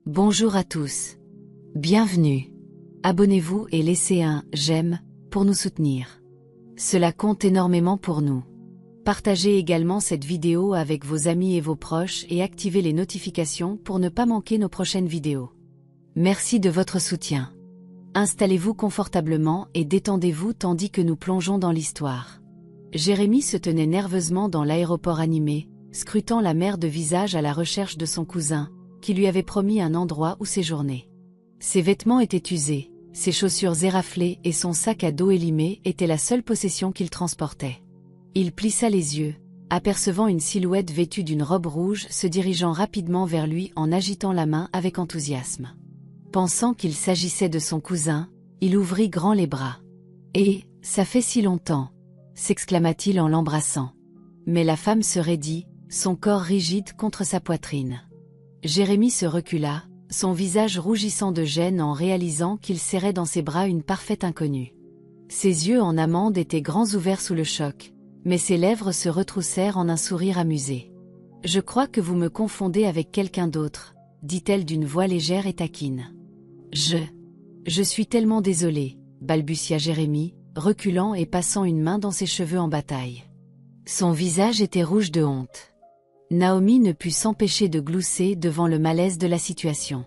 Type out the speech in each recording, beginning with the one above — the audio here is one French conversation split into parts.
Bonjour à tous. Bienvenue. Abonnez-vous et laissez un « j'aime » pour nous soutenir. Cela compte énormément pour nous. Partagez également cette vidéo avec vos amis et vos proches et activez les notifications pour ne pas manquer nos prochaines vidéos. Merci de votre soutien. Installez-vous confortablement et détendez-vous tandis que nous plongeons dans l'histoire. Jérémy se tenait nerveusement dans l'aéroport animé, scrutant la mer de visage à la recherche de son cousin, qui lui avait promis un endroit où séjourner. Ses vêtements étaient usés, ses chaussures éraflées et son sac à dos élimé étaient la seule possession qu'il transportait. Il plissa les yeux, apercevant une silhouette vêtue d'une robe rouge se dirigeant rapidement vers lui en agitant la main avec enthousiasme. Pensant qu'il s'agissait de son cousin, il ouvrit grand les bras. « Eh, ça fait si longtemps !» s'exclama-t-il en l'embrassant. Mais la femme se raidit, son corps rigide contre sa poitrine. Jérémy se recula, son visage rougissant de gêne en réalisant qu'il serrait dans ses bras une parfaite inconnue. Ses yeux en amande étaient grands ouverts sous le choc, mais ses lèvres se retroussèrent en un sourire amusé. « Je crois que vous me confondez avec quelqu'un d'autre », dit-elle d'une voix légère et taquine. « Je suis tellement désolée », balbutia Jérémy, reculant et passant une main dans ses cheveux en bataille. Son visage était rouge de honte. Naomi ne put s'empêcher de glousser devant le malaise de la situation.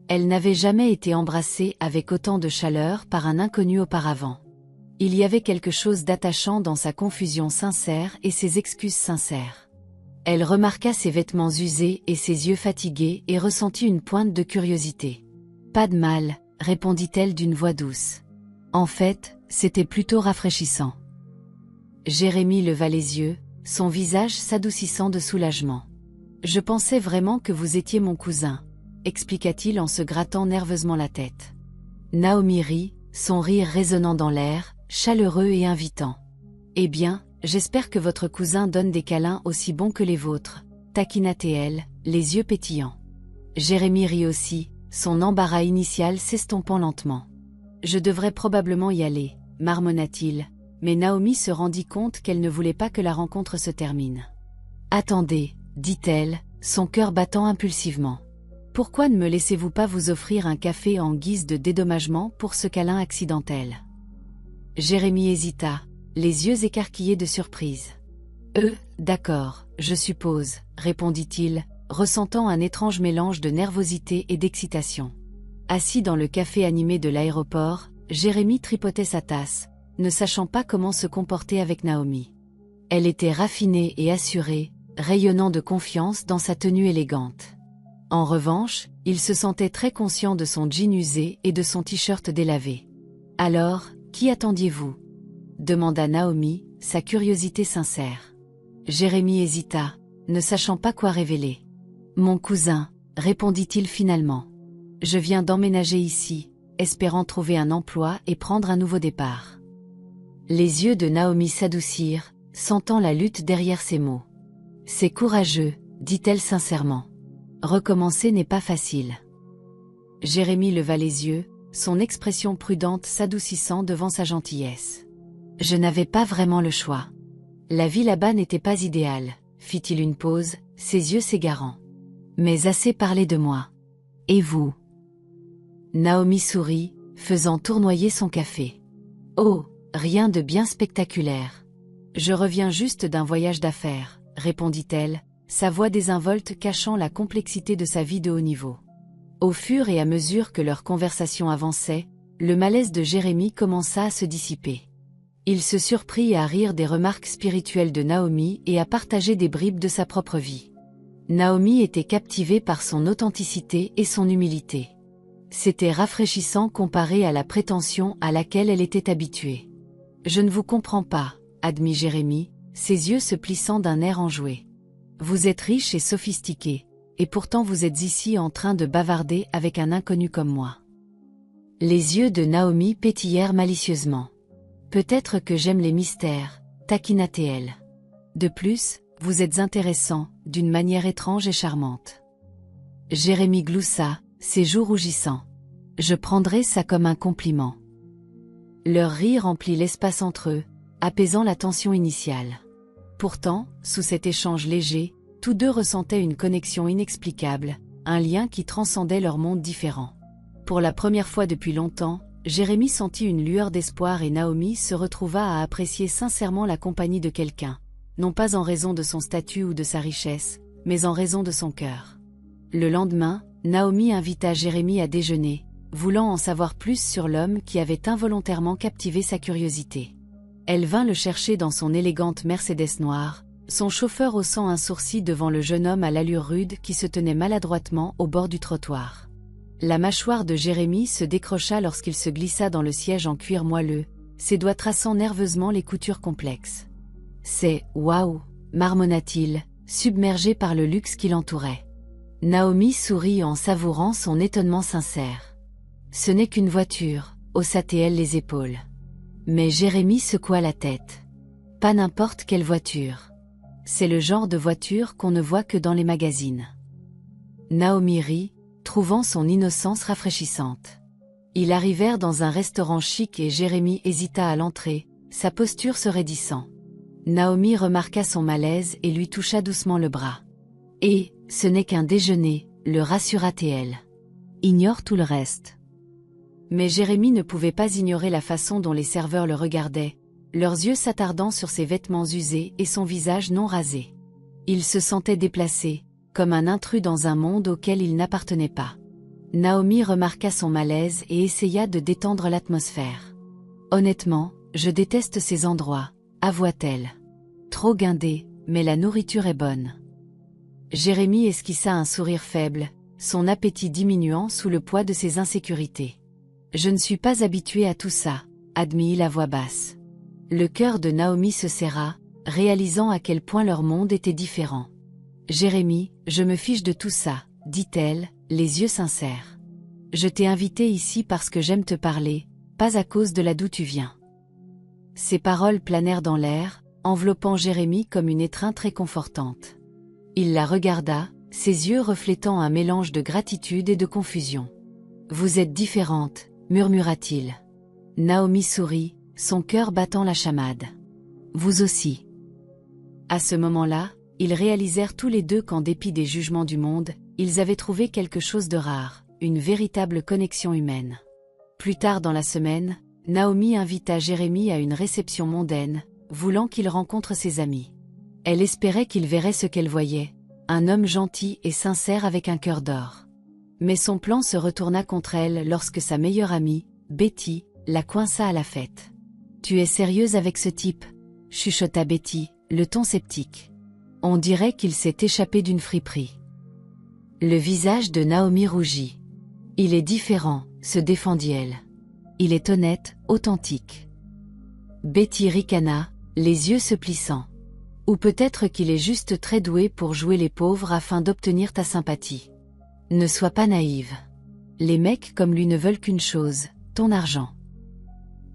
Elle n'avait jamais été embrassée avec autant de chaleur par un inconnu auparavant. Il y avait quelque chose d'attachant dans sa confusion sincère et ses excuses sincères. Elle remarqua ses vêtements usés et ses yeux fatigués et ressentit une pointe de curiosité. « Pas de mal », répondit-elle d'une voix douce. En fait, c'était plutôt rafraîchissant. Jérémy leva les yeux, son visage s'adoucissant de soulagement. « Je pensais vraiment que vous étiez mon cousin », expliqua-t-il en se grattant nerveusement la tête. Naomi rit, son rire résonnant dans l'air, chaleureux et invitant. « Eh bien, j'espère que votre cousin donne des câlins aussi bons que les vôtres », taquina-t-elle, les yeux pétillants. Jérémy rit aussi, son embarras initial s'estompant lentement. « Je devrais probablement y aller », marmonna-t-il, mais Naomi se rendit compte qu'elle ne voulait pas que la rencontre se termine. « Attendez », dit-elle, son cœur battant impulsivement. « Pourquoi ne me laissez-vous pas vous offrir un café en guise de dédommagement pour ce câlin accidentel ?» Jérémy hésita, les yeux écarquillés de surprise. « D'accord, je suppose », répondit-il, ressentant un étrange mélange de nervosité et d'excitation. Assis dans le café animé de l'aéroport, Jérémy tripotait sa tasse, ne sachant pas comment se comporter avec Naomi. Elle était raffinée et assurée, rayonnant de confiance dans sa tenue élégante. En revanche, il se sentait très conscient de son jean usé et de son t-shirt délavé. « Alors, qui attendiez-vous » demanda Naomi, sa curiosité sincère. Jérémy hésita, ne sachant pas quoi révéler. « Mon cousin » répondit-il finalement. « Je viens d'emménager ici, espérant trouver un emploi et prendre un nouveau départ. » Les yeux de Naomi s'adoucirent, sentant la lutte derrière ses mots. « C'est courageux », dit-elle sincèrement. « Recommencer n'est pas facile. » Jérémy leva les yeux, son expression prudente s'adoucissant devant sa gentillesse. « Je n'avais pas vraiment le choix. La vie là-bas n'était pas idéale, fit-il une pause, ses yeux s'égarant. « Mais assez parlé de moi. Et vous ?» Naomi sourit, faisant tournoyer son café. « Oh, rien de bien spectaculaire. Je reviens juste d'un voyage d'affaires, » répondit-elle, sa voix désinvolte cachant la complexité de sa vie de haut niveau. Au fur et à mesure que leur conversation avançait, le malaise de Jérémy commença à se dissiper. Il se surprit à rire des remarques spirituelles de Naomi et à partager des bribes de sa propre vie. Naomi était captivée par son authenticité et son humilité. C'était rafraîchissant comparé à la prétention à laquelle elle était habituée. « Je ne vous comprends pas », admit Jérémy, ses yeux se plissant d'un air enjoué. « Vous êtes riche et sophistiqué, et pourtant vous êtes ici en train de bavarder avec un inconnu comme moi. » Les yeux de Naomi pétillèrent malicieusement. « Peut-être que j'aime les mystères, » taquina-t-elle. « De plus, vous êtes intéressant, d'une manière étrange et charmante. » Jérémy gloussa, ses joues rougissant. « Je prendrai ça comme un compliment. » Leur rire remplit l'espace entre eux, apaisant la tension initiale. Pourtant, sous cet échange léger, tous deux ressentaient une connexion inexplicable, un lien qui transcendait leurs mondes différents. Pour la première fois depuis longtemps, Jérémie sentit une lueur d'espoir et Naomi se retrouva à apprécier sincèrement la compagnie de quelqu'un, non pas en raison de son statut ou de sa richesse, mais en raison de son cœur. Le lendemain, Naomi invita Jérémie à déjeuner, voulant en savoir plus sur l'homme qui avait involontairement captivé sa curiosité. Elle vint le chercher dans son élégante Mercedes noire, son chauffeur haussant un sourcil devant le jeune homme à l'allure rude qui se tenait maladroitement au bord du trottoir. La mâchoire de Jérémie se décrocha lorsqu'il se glissa dans le siège en cuir moelleux, ses doigts traçant nerveusement les coutures complexes. « C'est « waouh !» marmonna-t-il, submergé par le luxe qui l'entourait. Naomi sourit en savourant son étonnement sincère. « Ce n'est qu'une voiture », haussa-t-elle les épaules. Mais Jérémie secoua la tête. « Pas n'importe quelle voiture. C'est le genre de voiture qu'on ne voit que dans les magazines. » Naomi rit, trouvant son innocence rafraîchissante. Ils arrivèrent dans un restaurant chic et Jérémie hésita à l'entrée, sa posture se raidissant. Naomi remarqua son malaise et lui toucha doucement le bras. « Et, ce n'est qu'un déjeuner », le rassura-t-elle. « Ignore tout le reste. » Mais Jérémie ne pouvait pas ignorer la façon dont les serveurs le regardaient, leurs yeux s'attardant sur ses vêtements usés et son visage non rasé. Il se sentait déplacé, comme un intrus dans un monde auquel il n'appartenait pas. Naomi remarqua son malaise et essaya de détendre l'atmosphère. « Honnêtement, je déteste ces endroits », avoua-t-elle. « Trop guindé, mais la nourriture est bonne. » Jérémie esquissa un sourire faible, son appétit diminuant sous le poids de ses insécurités. « Je ne suis pas habitué à tout ça », admit-il à voix basse. Le cœur de Naomi se serra, réalisant à quel point leur monde était différent. « Jérémie, je me fiche de tout ça, » dit-elle, les yeux sincères. « Je t'ai invité ici parce que j'aime te parler, pas à cause de là d'où tu viens. » Ces paroles planèrent dans l'air, enveloppant Jérémie comme une étreinte réconfortante. Il la regarda, ses yeux reflétant un mélange de gratitude et de confusion. « Vous êtes différente, » murmura-t-il. Naomi sourit, son cœur battant la chamade. « Vous aussi. » À ce moment-là, ils réalisèrent tous les deux qu'en dépit des jugements du monde, ils avaient trouvé quelque chose de rare, une véritable connexion humaine. Plus tard dans la semaine, Naomi invita Jérémie à une réception mondaine, voulant qu'il rencontre ses amis. Elle espérait qu'il verrait ce qu'elle voyait, un homme gentil et sincère avec un cœur d'or. Mais son plan se retourna contre elle lorsque sa meilleure amie, Betty, la coinça à la fête. « Tu es sérieuse avec ce type ?» chuchota Betty, le ton sceptique. « On dirait qu'il s'est échappé d'une friperie. » Le visage de Naomi rougit. « Il est différent », se défendit-elle. « Il est honnête, authentique. » Betty ricana, les yeux se plissant. « Ou peut-être qu'il est juste très doué pour jouer les pauvres afin d'obtenir ta sympathie. Ne sois pas naïve. Les mecs comme lui ne veulent qu'une chose, ton argent. »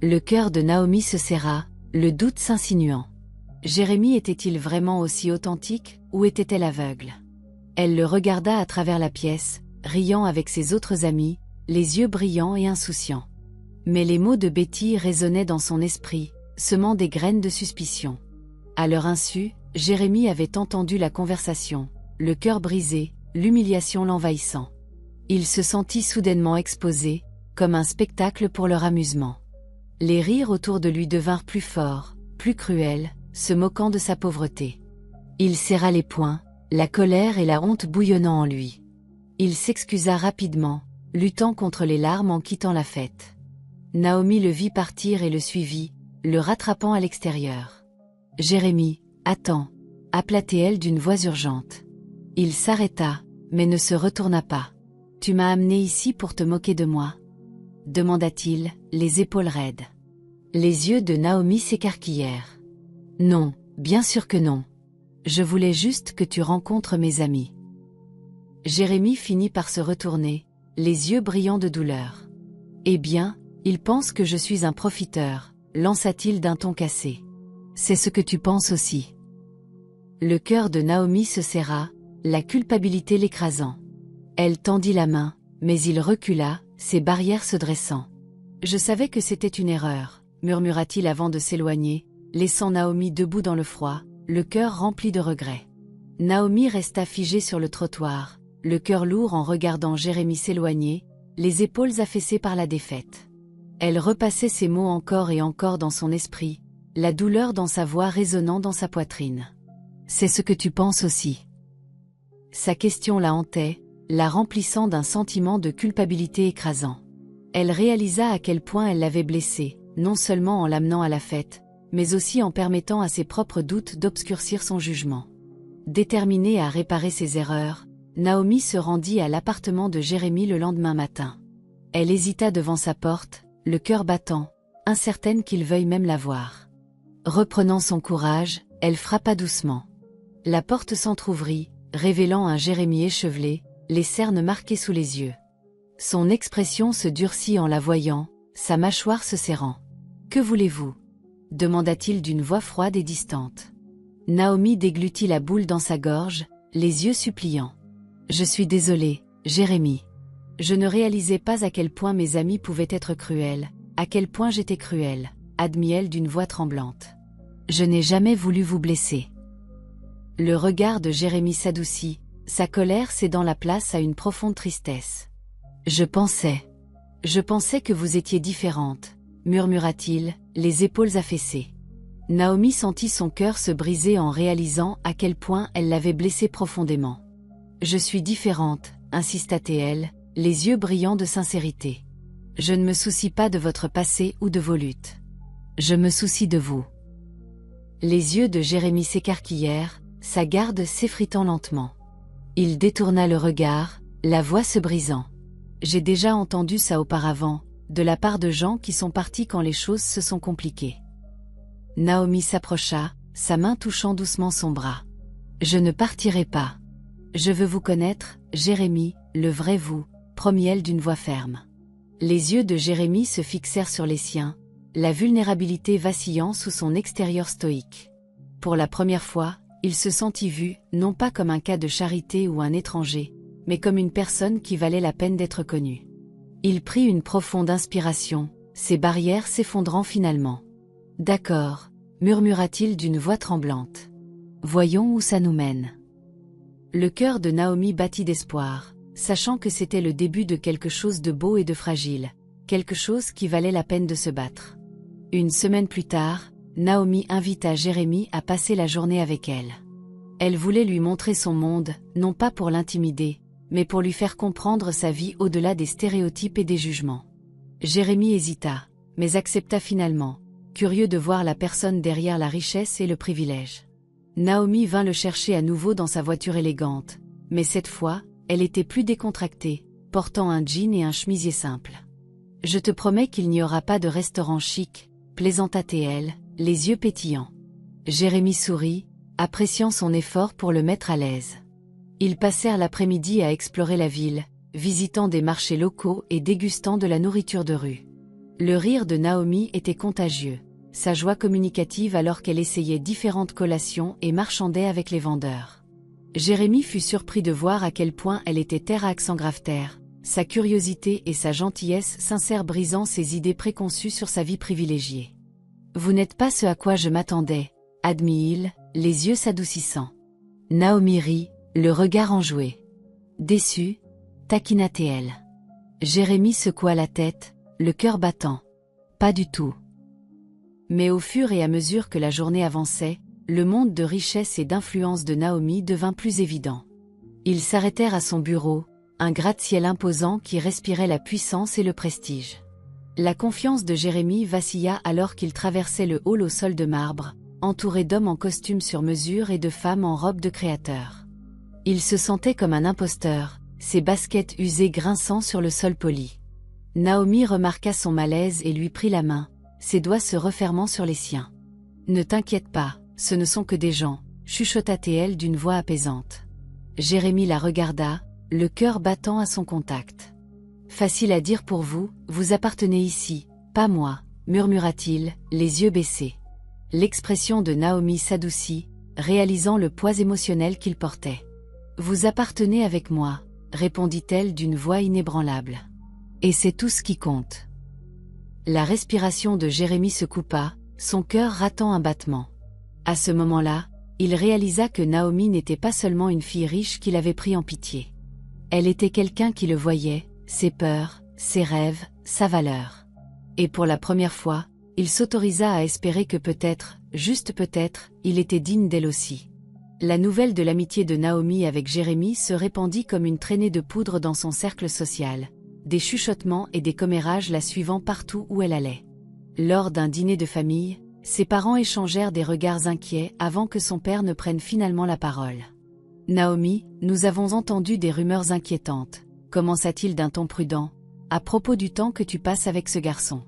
Le cœur de Naomi se serra, le doute s'insinuant. Jérémie était-il vraiment aussi authentique, ou était-elle aveugle? Elle le regarda à travers la pièce, riant avec ses autres amis, les yeux brillants et insouciants. Mais les mots de Betty résonnaient dans son esprit, semant des graines de suspicion. À leur insu, Jérémie avait entendu la conversation, le cœur brisé, l'humiliation l'envahissant. Il se sentit soudainement exposé, comme un spectacle pour leur amusement. Les rires autour de lui devinrent plus forts, plus cruels, se moquant de sa pauvreté. Il serra les poings, la colère et la honte bouillonnant en lui. Il s'excusa rapidement, luttant contre les larmes en quittant la fête. Naomi le vit partir et le suivit, le rattrapant à l'extérieur. « Jérémie, attends !» appela-t-elle d'une voix urgente. Il s'arrêta, mais ne se retourna pas. « Tu m'as amené ici pour te moquer de moi ?» demanda-t-il, les épaules raides. Les yeux de Naomi s'écarquillèrent. « Non, bien sûr que non. Je voulais juste que tu rencontres mes amis. » Jérémie finit par se retourner, les yeux brillants de douleur. « Eh bien, il pense que je suis un profiteur, » lança-t-il d'un ton cassé. « C'est ce que tu penses aussi. » Le cœur de Naomi se serra, la culpabilité l'écrasant. Elle tendit la main, mais il recula, ses barrières se dressant. « Je savais que c'était une erreur, » murmura-t-il avant de s'éloigner, laissant Naomi debout dans le froid, le cœur rempli de regrets. Naomi resta figée sur le trottoir, le cœur lourd en regardant Jérémie s'éloigner, les épaules affaissées par la défaite. Elle repassait ces mots encore et encore dans son esprit, la douleur dans sa voix résonnant dans sa poitrine. « C'est ce que tu penses aussi ?» Sa question la hantait, la remplissant d'un sentiment de culpabilité écrasant. Elle réalisa à quel point elle l'avait blessé, non seulement en l'amenant à la fête, mais aussi en permettant à ses propres doutes d'obscurcir son jugement. Déterminée à réparer ses erreurs, Naomi se rendit à l'appartement de Jérémie le lendemain matin. Elle hésita devant sa porte, le cœur battant, incertaine qu'il veuille même la voir. Reprenant son courage, elle frappa doucement. La porte s'entr'ouvrit, révélant un Jérémie échevelé, les cernes marquées sous les yeux. Son expression se durcit en la voyant, sa mâchoire se serrant. « Que voulez-vous » demanda-t-il d'une voix froide et distante. Naomi déglutit la boule dans sa gorge, les yeux suppliants. « Je suis désolée, Jérémie. Je ne réalisais pas à quel point mes amis pouvaient être cruels, à quel point j'étais cruelle, » admit-elle d'une voix tremblante. « Je n'ai jamais voulu vous blesser. » Le regard de Jérémie s'adoucit, sa colère cédant la place à une profonde tristesse. « Je pensais que vous étiez différente, » murmura-t-il, les épaules affaissées. Naomi sentit son cœur se briser en réalisant à quel point elle l'avait blessée profondément. « Je suis différente, » insista-t-elle, les yeux brillants de sincérité. « Je ne me soucie pas de votre passé ou de vos luttes. Je me soucie de vous. » Les yeux de Jérémie s'écarquillèrent, sa garde s'effritant lentement. Il détourna le regard, la voix se brisant. « J'ai déjà entendu ça auparavant, de la part de gens qui sont partis quand les choses se sont compliquées. » Naomi s'approcha, sa main touchant doucement son bras. « Je ne partirai pas. Je veux vous connaître, Jérémie, le vrai vous, » promit-elle d'une voix ferme. Les yeux de Jérémie se fixèrent sur les siens, la vulnérabilité vacillant sous son extérieur stoïque. Pour la première fois, il se sentit vu, non pas comme un cas de charité ou un étranger, mais comme une personne qui valait la peine d'être connue. Il prit une profonde inspiration, ses barrières s'effondrant finalement. « D'accord, » murmura-t-il d'une voix tremblante. « Voyons où ça nous mène. » Le cœur de Naomi battit d'espoir, sachant que c'était le début de quelque chose de beau et de fragile, quelque chose qui valait la peine de se battre. Une semaine plus tard, Naomi invita Jérémie à passer la journée avec elle. Elle voulait lui montrer son monde, non pas pour l'intimider, mais pour lui faire comprendre sa vie au-delà des stéréotypes et des jugements. Jérémie hésita, mais accepta finalement, curieux de voir la personne derrière la richesse et le privilège. Naomi vint le chercher à nouveau dans sa voiture élégante, mais cette fois, elle était plus décontractée, portant un jean et un chemisier simple. « Je te promets qu'il n'y aura pas de restaurant chic, » plaisanta-t-elle, les yeux pétillants. Jérémie sourit, appréciant son effort pour le mettre à l'aise. Ils passèrent l'après-midi à explorer la ville, visitant des marchés locaux et dégustant de la nourriture de rue. Le rire de Naomi était contagieux, sa joie communicative alors qu'elle essayait différentes collations et marchandait avec les vendeurs. Jérémie fut surpris de voir à quel point elle était terre à accent grave-terre, sa curiosité et sa gentillesse sincère brisant ses idées préconçues sur sa vie privilégiée. « Vous n'êtes pas ce à quoi je m'attendais, » admit-il, les yeux s'adoucissant. Naomi rit, le regard enjoué. « Déçue » taquina-t-elle. Jérémie secoua la tête, le cœur battant. « Pas du tout. » Mais au fur et à mesure que la journée avançait, le monde de richesse et d'influence de Naomi devint plus évident. Ils s'arrêtèrent à son bureau, un gratte-ciel imposant qui respirait la puissance et le prestige. La confiance de Jérémie vacilla alors qu'il traversait le hall au sol de marbre, entouré d'hommes en costume sur mesure et de femmes en robe de créateur. Il se sentait comme un imposteur, ses baskets usées grinçant sur le sol poli. Naomi remarqua son malaise et lui prit la main, ses doigts se refermant sur les siens. « Ne t'inquiète pas, ce ne sont que des gens, » chuchota-t-elle d'une voix apaisante. Jérémie la regarda, le cœur battant à son contact. « Facile à dire pour vous, vous appartenez ici, pas moi, » murmura-t-il, les yeux baissés. L'expression de Naomi s'adoucit, réalisant le poids émotionnel qu'il portait. « Vous appartenez avec moi, » répondit-elle d'une voix inébranlable. « Et c'est tout ce qui compte. » La respiration de Jérémie se coupa, son cœur ratant un battement. À ce moment-là, il réalisa que Naomi n'était pas seulement une fille riche qu'il avait pris en pitié. Elle était quelqu'un qui le voyait, ses peurs, ses rêves, sa valeur. Et pour la première fois, il s'autorisa à espérer que peut-être, juste peut-être, il était digne d'elle aussi. La nouvelle de l'amitié de Naomi avec Jérémie se répandit comme une traînée de poudre dans son cercle social, des chuchotements et des commérages la suivant partout où elle allait. Lors d'un dîner de famille, ses parents échangèrent des regards inquiets avant que son père ne prenne finalement la parole. « Naomi, nous avons entendu des rumeurs inquiétantes, commença-t-il d'un ton prudent, à propos du temps que tu passes avec ce garçon. »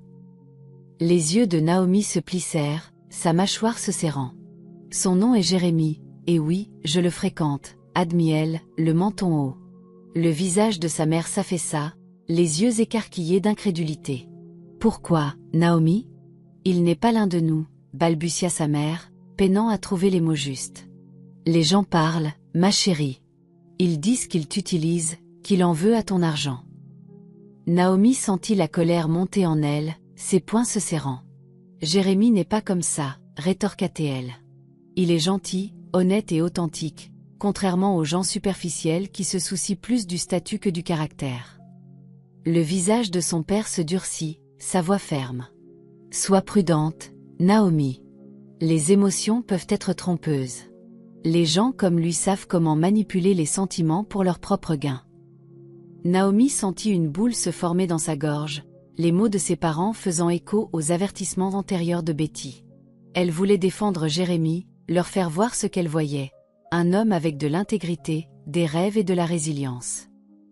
Les yeux de Naomi se plissèrent, sa mâchoire se serrant. « Son nom est Jérémie, et oui, je le fréquente, » admit-elle, le menton haut. Le visage de sa mère s'affaissa, les yeux écarquillés d'incrédulité. « Pourquoi, Naomi ? Il n'est pas l'un de nous, » balbutia sa mère, peinant à trouver les mots justes. « Les gens parlent, ma chérie. Ils disent qu'il t'utilise, qu'il en veut à ton argent. » Naomi sentit la colère monter en elle, ses poings se serrant. « Jérémie n'est pas comme ça, » rétorqua-t-elle. « Il est gentil, honnête et authentique, contrairement aux gens superficiels qui se soucient plus du statut que du caractère. » Le visage de son père se durcit, sa voix ferme. « Sois prudente, Naomi. Les émotions peuvent être trompeuses. Les gens comme lui savent comment manipuler les sentiments pour leur propre gain. » Naomi sentit une boule se former dans sa gorge, les mots de ses parents faisant écho aux avertissements antérieurs de Betty. Elle voulait défendre Jérémie, leur faire voir ce qu'elle voyait, un homme avec de l'intégrité, des rêves et de la résilience.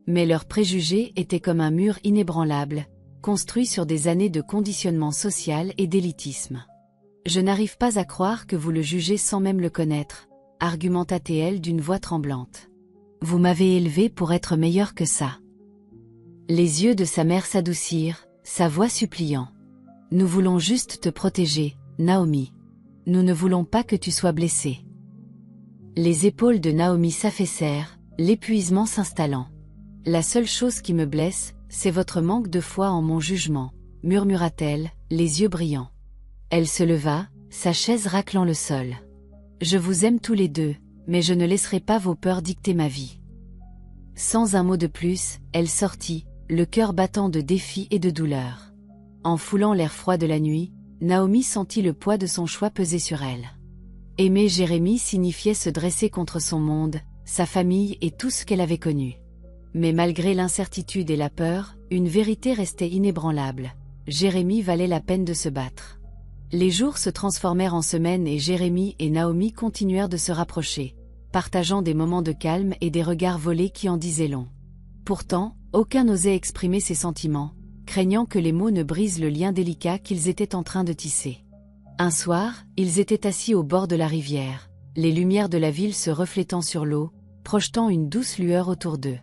Mais leurs préjugés étaient comme un mur inébranlable, construit sur des années de conditionnement social et d'élitisme. « Je n'arrive pas à croire que vous le jugez sans même le connaître, » argumenta-t-elle d'une voix tremblante. « Vous m'avez élevé pour être meilleur que ça. » Les yeux de sa mère s'adoucirent, sa voix suppliant. « Nous voulons juste te protéger, Naomi. Nous ne voulons pas que tu sois blessée. » Les épaules de Naomi s'affaissèrent, l'épuisement s'installant. « La seule chose qui me blesse, c'est votre manque de foi en mon jugement, » murmura-t-elle, les yeux brillants. Elle se leva, sa chaise raclant le sol. « Je vous aime tous les deux, mais je ne laisserai pas vos peurs dicter ma vie. » Sans un mot de plus, elle sortit, le cœur battant de défi et de douleur. En foulant l'air froid de la nuit, Naomi sentit le poids de son choix peser sur elle. Aimer Jérémie signifiait se dresser contre son monde, sa famille et tout ce qu'elle avait connu. Mais malgré l'incertitude et la peur, une vérité restait inébranlable. Jérémie valait la peine de se battre. Les jours se transformèrent en semaines et Jérémie et Naomi continuèrent de se rapprocher, partageant des moments de calme et des regards volés qui en disaient long. Pourtant, aucun n'osait exprimer ses sentiments, craignant que les mots ne brisent le lien délicat qu'ils étaient en train de tisser. Un soir, ils étaient assis au bord de la rivière, les lumières de la ville se reflétant sur l'eau, projetant une douce lueur autour d'eux.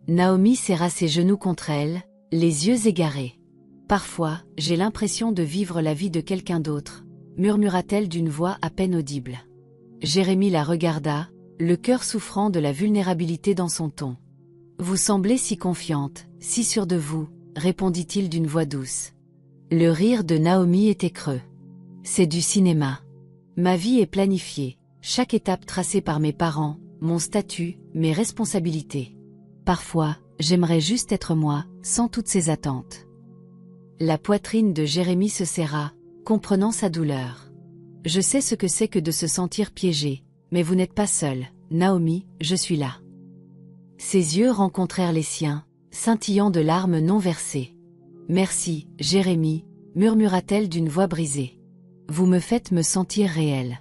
Naomi serra ses genoux contre elle, les yeux égarés. « Parfois, j'ai l'impression de vivre la vie de quelqu'un d'autre, » murmura-t-elle d'une voix à peine audible. Jérémie la regarda, le cœur souffrant de la vulnérabilité dans son ton. « Vous semblez si confiante, si sûre de vous, » répondit-il d'une voix douce. Le rire de Naomi était creux. « C'est du cinéma. Ma vie est planifiée, chaque étape tracée par mes parents, mon statut, mes responsabilités. Parfois, j'aimerais juste être moi, sans toutes ces attentes. » La poitrine de Jérémie se serra, comprenant sa douleur. « Je sais ce que c'est que de se sentir piégé, mais vous n'êtes pas seule, Naomi, je suis là. » Ses yeux rencontrèrent les siens, scintillant de larmes non versées. « Merci, Jérémie, » murmura-t-elle d'une voix brisée. « Vous me faites me sentir réelle. »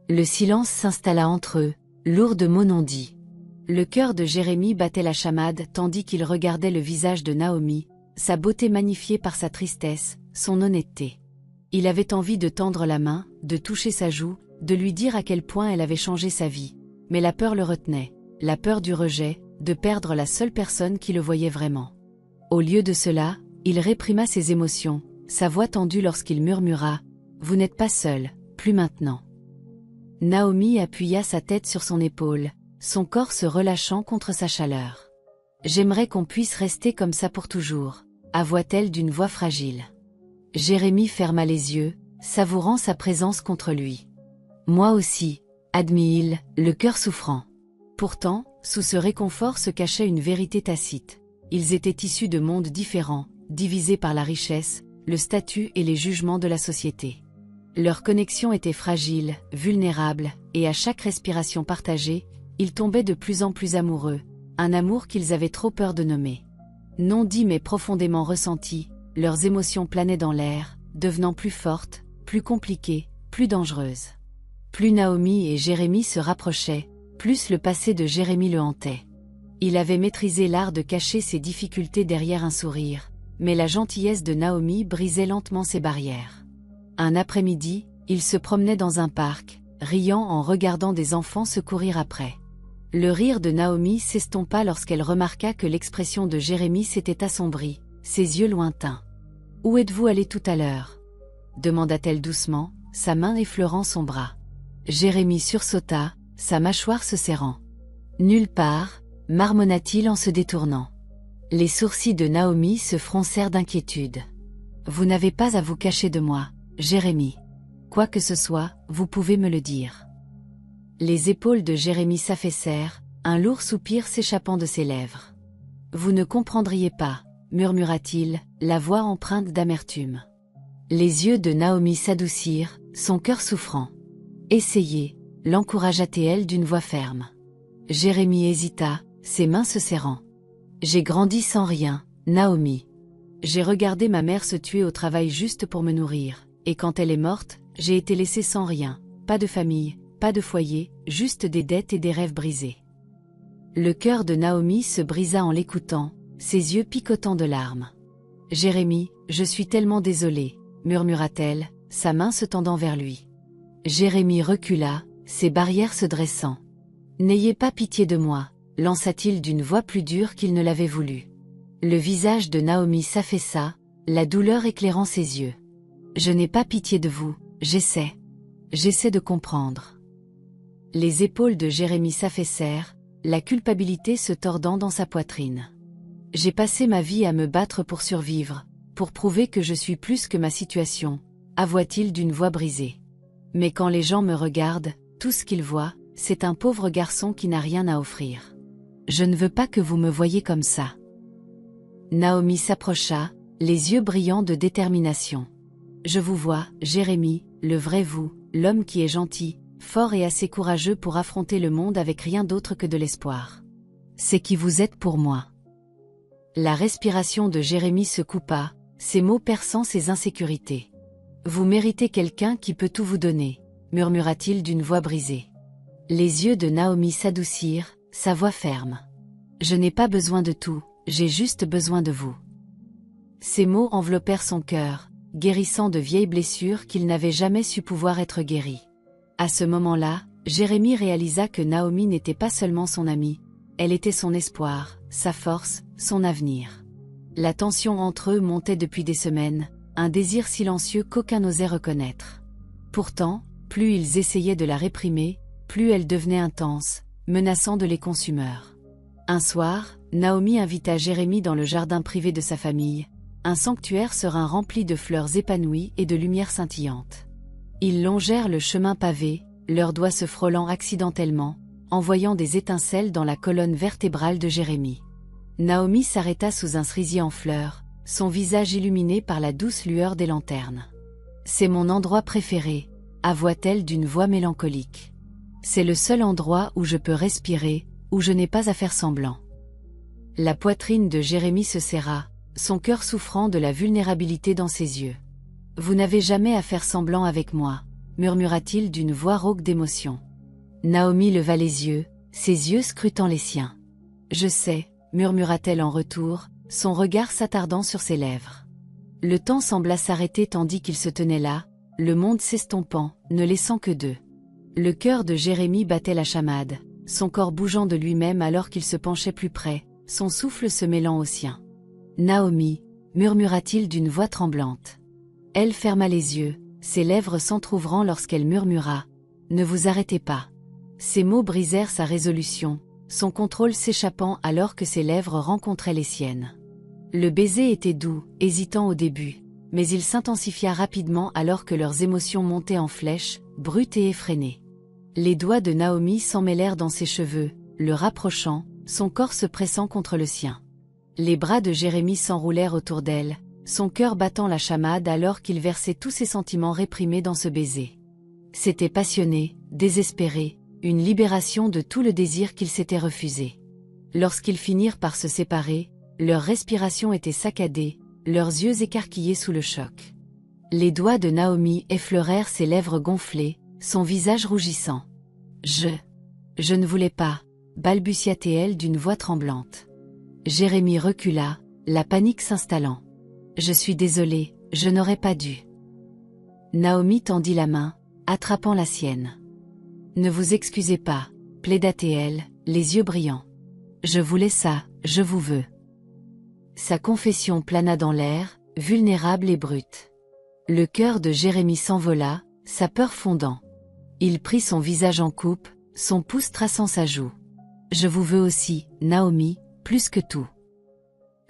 Le silence s'installa entre eux, lourd de mots non dits. Le cœur de Jérémie battait la chamade tandis qu'il regardait le visage de Naomi, sa beauté magnifiée par sa tristesse, son honnêteté. Il avait envie de tendre la main, de toucher sa joue, de lui dire à quel point elle avait changé sa vie. Mais la peur le retenait, la peur du rejet, de perdre la seule personne qui le voyait vraiment. Au lieu de cela, il réprima ses émotions, sa voix tendue lorsqu'il murmura « Vous n'êtes pas seul, plus maintenant. » Naomi appuya sa tête sur son épaule, son corps se relâchant contre sa chaleur. « J'aimerais qu'on puisse rester comme ça pour toujours, » avoua-t-elle d'une voix fragile. Jérémie ferma les yeux, savourant sa présence contre lui. « Moi aussi, » admit-il, le cœur souffrant. Pourtant, Sous ce réconfort se cachait une vérité tacite. Ils étaient issus de mondes différents, divisés par la richesse, le statut et les jugements de la société. Leur connexion était fragile, vulnérable, et à chaque respiration partagée, ils tombaient de plus en plus amoureux, un amour qu'ils avaient trop peur de nommer. Non dit mais profondément ressenti, leurs émotions planaient dans l'air, devenant plus fortes, plus compliquées, plus dangereuses. Plus Naomi et Jérémie se rapprochaient, plus le passé de Jérémie le hantait. Il avait maîtrisé l'art de cacher ses difficultés derrière un sourire, mais la gentillesse de Naomi brisait lentement ses barrières. Un après-midi, il se promenait dans un parc, riant en regardant des enfants se courir après. Le rire de Naomi s'estompa lorsqu'elle remarqua que l'expression de Jérémie s'était assombrie, ses yeux lointains. « Où êtes-vous allé tout à l'heure » demanda-t-elle doucement, sa main effleurant son bras. Jérémie sursauta, sa mâchoire se serrant. « Nulle part » marmonna-t-il en se détournant. Les sourcils de Naomi se froncèrent d'inquiétude. « Vous n'avez pas à vous cacher de moi, Jérémie. Quoi que ce soit, vous pouvez me le dire. » Les épaules de Jérémie s'affaissèrent, un lourd soupir s'échappant de ses lèvres. « Vous ne comprendriez pas, » murmura-t-il, la voix empreinte d'amertume. Les yeux de Naomi s'adoucirent, son cœur souffrant. « Essayez » l'encouragea-t-elle d'une voix ferme. Jérémie hésita, ses mains se serrant. « J'ai grandi sans rien, Naomi. J'ai regardé ma mère se tuer au travail juste pour me nourrir, et quand elle est morte, j'ai été laissé sans rien, pas de famille, pas de foyer, juste des dettes et des rêves brisés. » Le cœur de Naomi se brisa en l'écoutant, ses yeux picotants de larmes. « Jérémie, je suis tellement désolée, » murmura-t-elle, sa main se tendant vers lui. Jérémie recula, ses barrières se dressant. « N'ayez pas pitié de moi, » lança-t-il d'une voix plus dure qu'il ne l'avait voulu. Le visage de Naomi s'affaissa, la douleur éclairant ses yeux. « Je n'ai pas pitié de vous, j'essaie de comprendre. » Les épaules de Jérémie s'affaissèrent, la culpabilité se tordant dans sa poitrine. « J'ai passé ma vie à me battre pour survivre, pour prouver que je suis plus que ma situation, » avoua-t-il d'une voix brisée. « Mais quand les gens me regardent, tout ce qu'ils voient, c'est un pauvre garçon qui n'a rien à offrir. Je ne veux pas que vous me voyiez comme ça. » Naomi s'approcha, les yeux brillants de détermination. « Je vous vois, Jérémie, le vrai vous, l'homme qui est gentil, fort et assez courageux pour affronter le monde avec rien d'autre que de l'espoir. C'est qui vous êtes pour moi. » La respiration de Jérémie se coupa, ses mots perçant ses insécurités. « Vous méritez quelqu'un qui peut tout vous donner, » murmura-t-il d'une voix brisée. Les yeux de Naomi s'adoucirent, sa voix ferme. « Je n'ai pas besoin de tout, j'ai juste besoin de vous. » Ces mots enveloppèrent son cœur, guérissant de vieilles blessures qu'il n'avait jamais su pouvoir être guéries. À ce moment-là, Jérémie réalisa que Naomi n'était pas seulement son amie, elle était son espoir, sa force, son avenir. La tension entre eux montait depuis des semaines, un désir silencieux qu'aucun n'osait reconnaître. Pourtant, plus ils essayaient de la réprimer, plus elle devenait intense, menaçant de les consumeurs. Un soir, Naomi invita Jérémie dans le jardin privé de sa famille, un sanctuaire serein rempli de fleurs épanouies et de lumières scintillantes. Ils longèrent le chemin pavé, leurs doigts se frôlant accidentellement, envoyant des étincelles dans la colonne vertébrale de Jérémie. Naomi s'arrêta sous un cerisier en fleurs, son visage illuminé par la douce lueur des lanternes. « C'est mon endroit préféré », avoua-t-elle d'une voix mélancolique. « C'est le seul endroit où je peux respirer, où je n'ai pas à faire semblant. » La poitrine de Jérémie se serra, son cœur souffrant de la vulnérabilité dans ses yeux. « Vous n'avez jamais à faire semblant avec moi, » murmura-t-il d'une voix rauque d'émotion. Naomi leva les yeux, ses yeux scrutant les siens. « Je sais » murmura-t-elle en retour, son regard s'attardant sur ses lèvres. Le temps sembla s'arrêter tandis qu'ils se tenaient là, le monde s'estompant, ne laissant que d'eux. Le cœur de Jérémie battait la chamade, son corps bougeant de lui-même alors qu'il se penchait plus près, son souffle se mêlant au sien. « Naomi » murmura-t-il d'une voix tremblante. Elle ferma les yeux, ses lèvres s'entr'ouvrant lorsqu'elle murmura « Ne vous arrêtez pas ». Ces mots brisèrent sa résolution, son contrôle s'échappant alors que ses lèvres rencontraient les siennes. Le baiser était doux, hésitant au début, mais il s'intensifia rapidement alors que leurs émotions montaient en flèche, brutes et effrénées. Les doigts de Naomi s'emmêlèrent dans ses cheveux, le rapprochant, son corps se pressant contre le sien. Les bras de Jérémie s'enroulèrent autour d'elle, son cœur battant la chamade alors qu'il versait tous ses sentiments réprimés dans ce baiser. C'était passionné, désespéré, une libération de tout le désir qu'il s'était refusé. Lorsqu'ils finirent par se séparer, leur respiration était saccadée, leurs yeux écarquillés sous le choc. Les doigts de Naomi effleurèrent ses lèvres gonflées, son visage rougissant. Je ne voulais pas, balbutia-t-elle d'une voix tremblante. Jérémie recula, la panique s'installant. Je suis désolée, je n'aurais pas dû. Naomi tendit la main, attrapant la sienne. Ne vous excusez pas, plaida-t-elle, les yeux brillants. Je voulais ça, je vous veux. Sa confession plana dans l'air, vulnérable et brute. Le cœur de Jérémie s'envola, sa peur fondant. Il prit son visage en coupe, son pouce traçant sa joue. Je vous veux aussi, Naomi, plus que tout.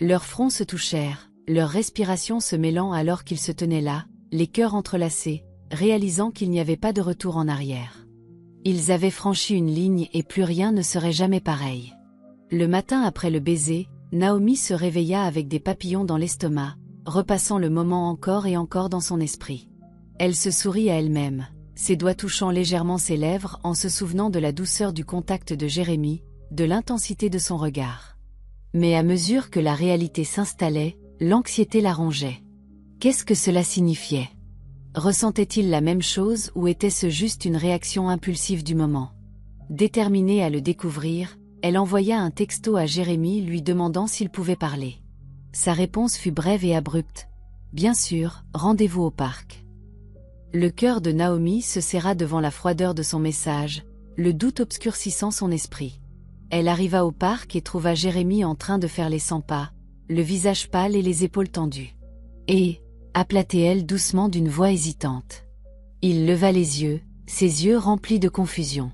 Leurs fronts se touchèrent, leur respiration se mêlant alors qu'ils se tenaient là, les cœurs entrelacés, réalisant qu'il n'y avait pas de retour en arrière. Ils avaient franchi une ligne et plus rien ne serait jamais pareil. Le matin après le baiser, Naomi se réveilla avec des papillons dans l'estomac, repassant le moment encore et encore dans son esprit. Elle se sourit à elle-même, ses doigts touchant légèrement ses lèvres en se souvenant de la douceur du contact de Jérémie, de l'intensité de son regard. Mais à mesure que la réalité s'installait, l'anxiété la rongeait. Qu'est-ce que cela signifiait? Ressentait-il la même chose ou était-ce juste une réaction impulsive du moment? Déterminée à le découvrir, elle envoya un texto à Jérémie lui demandant s'il pouvait parler. Sa réponse fut brève et abrupte. Bien sûr, rendez-vous au parc. Le cœur de Naomi se serra devant la froideur de son message, le doute obscurcissant son esprit. Elle arriva au parc et trouva Jérémie en train de faire les 100 pas, le visage pâle et les épaules tendues. Et, appela-t-elle doucement d'une voix hésitante. Il leva les yeux, ses yeux remplis de confusion.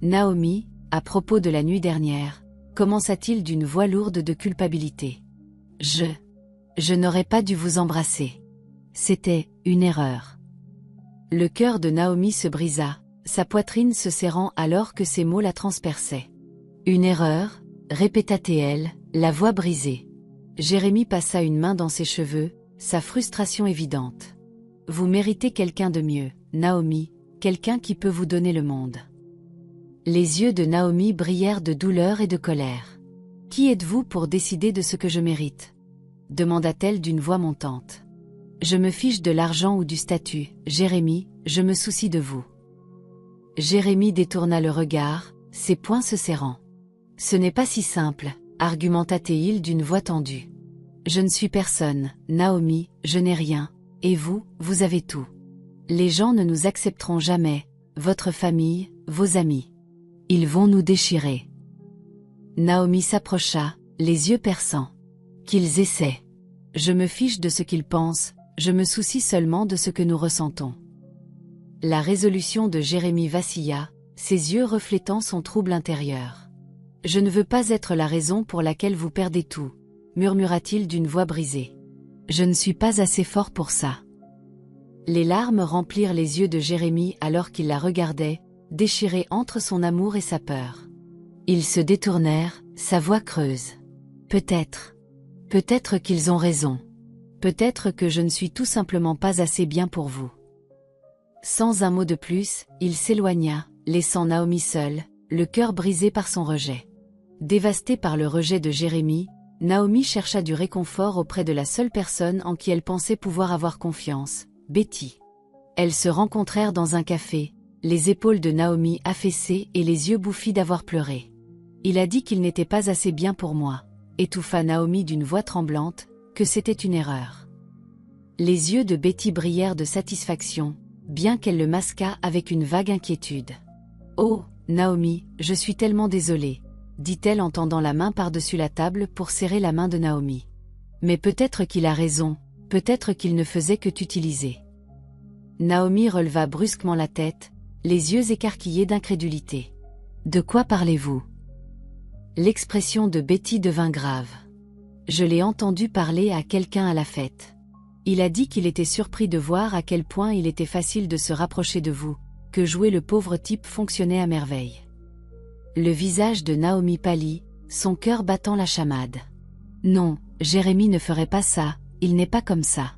Naomi, à propos de la nuit dernière, commença-t-il d'une voix lourde de culpabilité. Je n'aurais pas dû vous embrasser. C'était une erreur. Le cœur de Naomi se brisa, sa poitrine se serrant alors que ces mots la transperçaient. Une erreur, répéta-t-elle, la voix brisée. Jérémie passa une main dans ses cheveux, sa frustration évidente. Vous méritez quelqu'un de mieux, Naomi, quelqu'un qui peut vous donner le monde. Les yeux de Naomi brillèrent de douleur et de colère. Qui êtes-vous pour décider de ce que je mérite? Demanda-t-elle d'une voix montante. Je me fiche de l'argent ou du statut, Jérémie, je me soucie de vous. Jérémie détourna le regard, ses poings se serrant. Ce n'est pas si simple, argumenta-t-il d'une voix tendue. Je ne suis personne, Naomi, je n'ai rien, et vous, vous avez tout. Les gens ne nous accepteront jamais, votre famille, vos amis. Ils vont nous déchirer. Naomi s'approcha, les yeux perçants. Qu'ils essaient. Je me fiche de ce qu'ils pensent, je me soucie seulement de ce que nous ressentons. La résolution de Jérémie vacilla, ses yeux reflétant son trouble intérieur. Je ne veux pas être la raison pour laquelle vous perdez tout, murmura-t-il d'une voix brisée. Je ne suis pas assez fort pour ça. Les larmes remplirent les yeux de Jérémie alors qu'il la regardait, déchiré entre son amour et sa peur. Ils se détournèrent, sa voix creuse. Peut-être qu'ils ont raison. Peut-être que je ne suis tout simplement pas assez bien pour vous. Sans un mot de plus, il s'éloigna, laissant Naomi seule, le cœur brisé par son rejet. Dévastée par le rejet de Jérémie, Naomi chercha du réconfort auprès de la seule personne en qui elle pensait pouvoir avoir confiance, Betty. Elles se rencontrèrent dans un café, les épaules de Naomi affaissées et les yeux bouffis d'avoir pleuré. Il a dit qu'il n'était pas assez bien pour moi, étouffa Naomi d'une voix tremblante, que c'était une erreur. Les yeux de Betty brillèrent de satisfaction, bien qu'elle le masquât avec une vague inquiétude. Oh, Naomi, je suis tellement désolée, dit-elle en tendant la main par-dessus la table pour serrer la main de Naomi. Mais peut-être qu'il a raison, peut-être qu'il ne faisait que t'utiliser. Naomi releva brusquement la tête, les yeux écarquillés d'incrédulité. De quoi parlez-vous? L'expression de Betty devint grave. Je l'ai entendu parler à quelqu'un à la fête. Il a dit qu'il était surpris de voir à quel point il était facile de se rapprocher de vous, que jouer le pauvre type fonctionnait à merveille. Le visage de Naomi pâlit, son cœur battant la chamade. Non, Jérémie ne ferait pas ça, il n'est pas comme ça.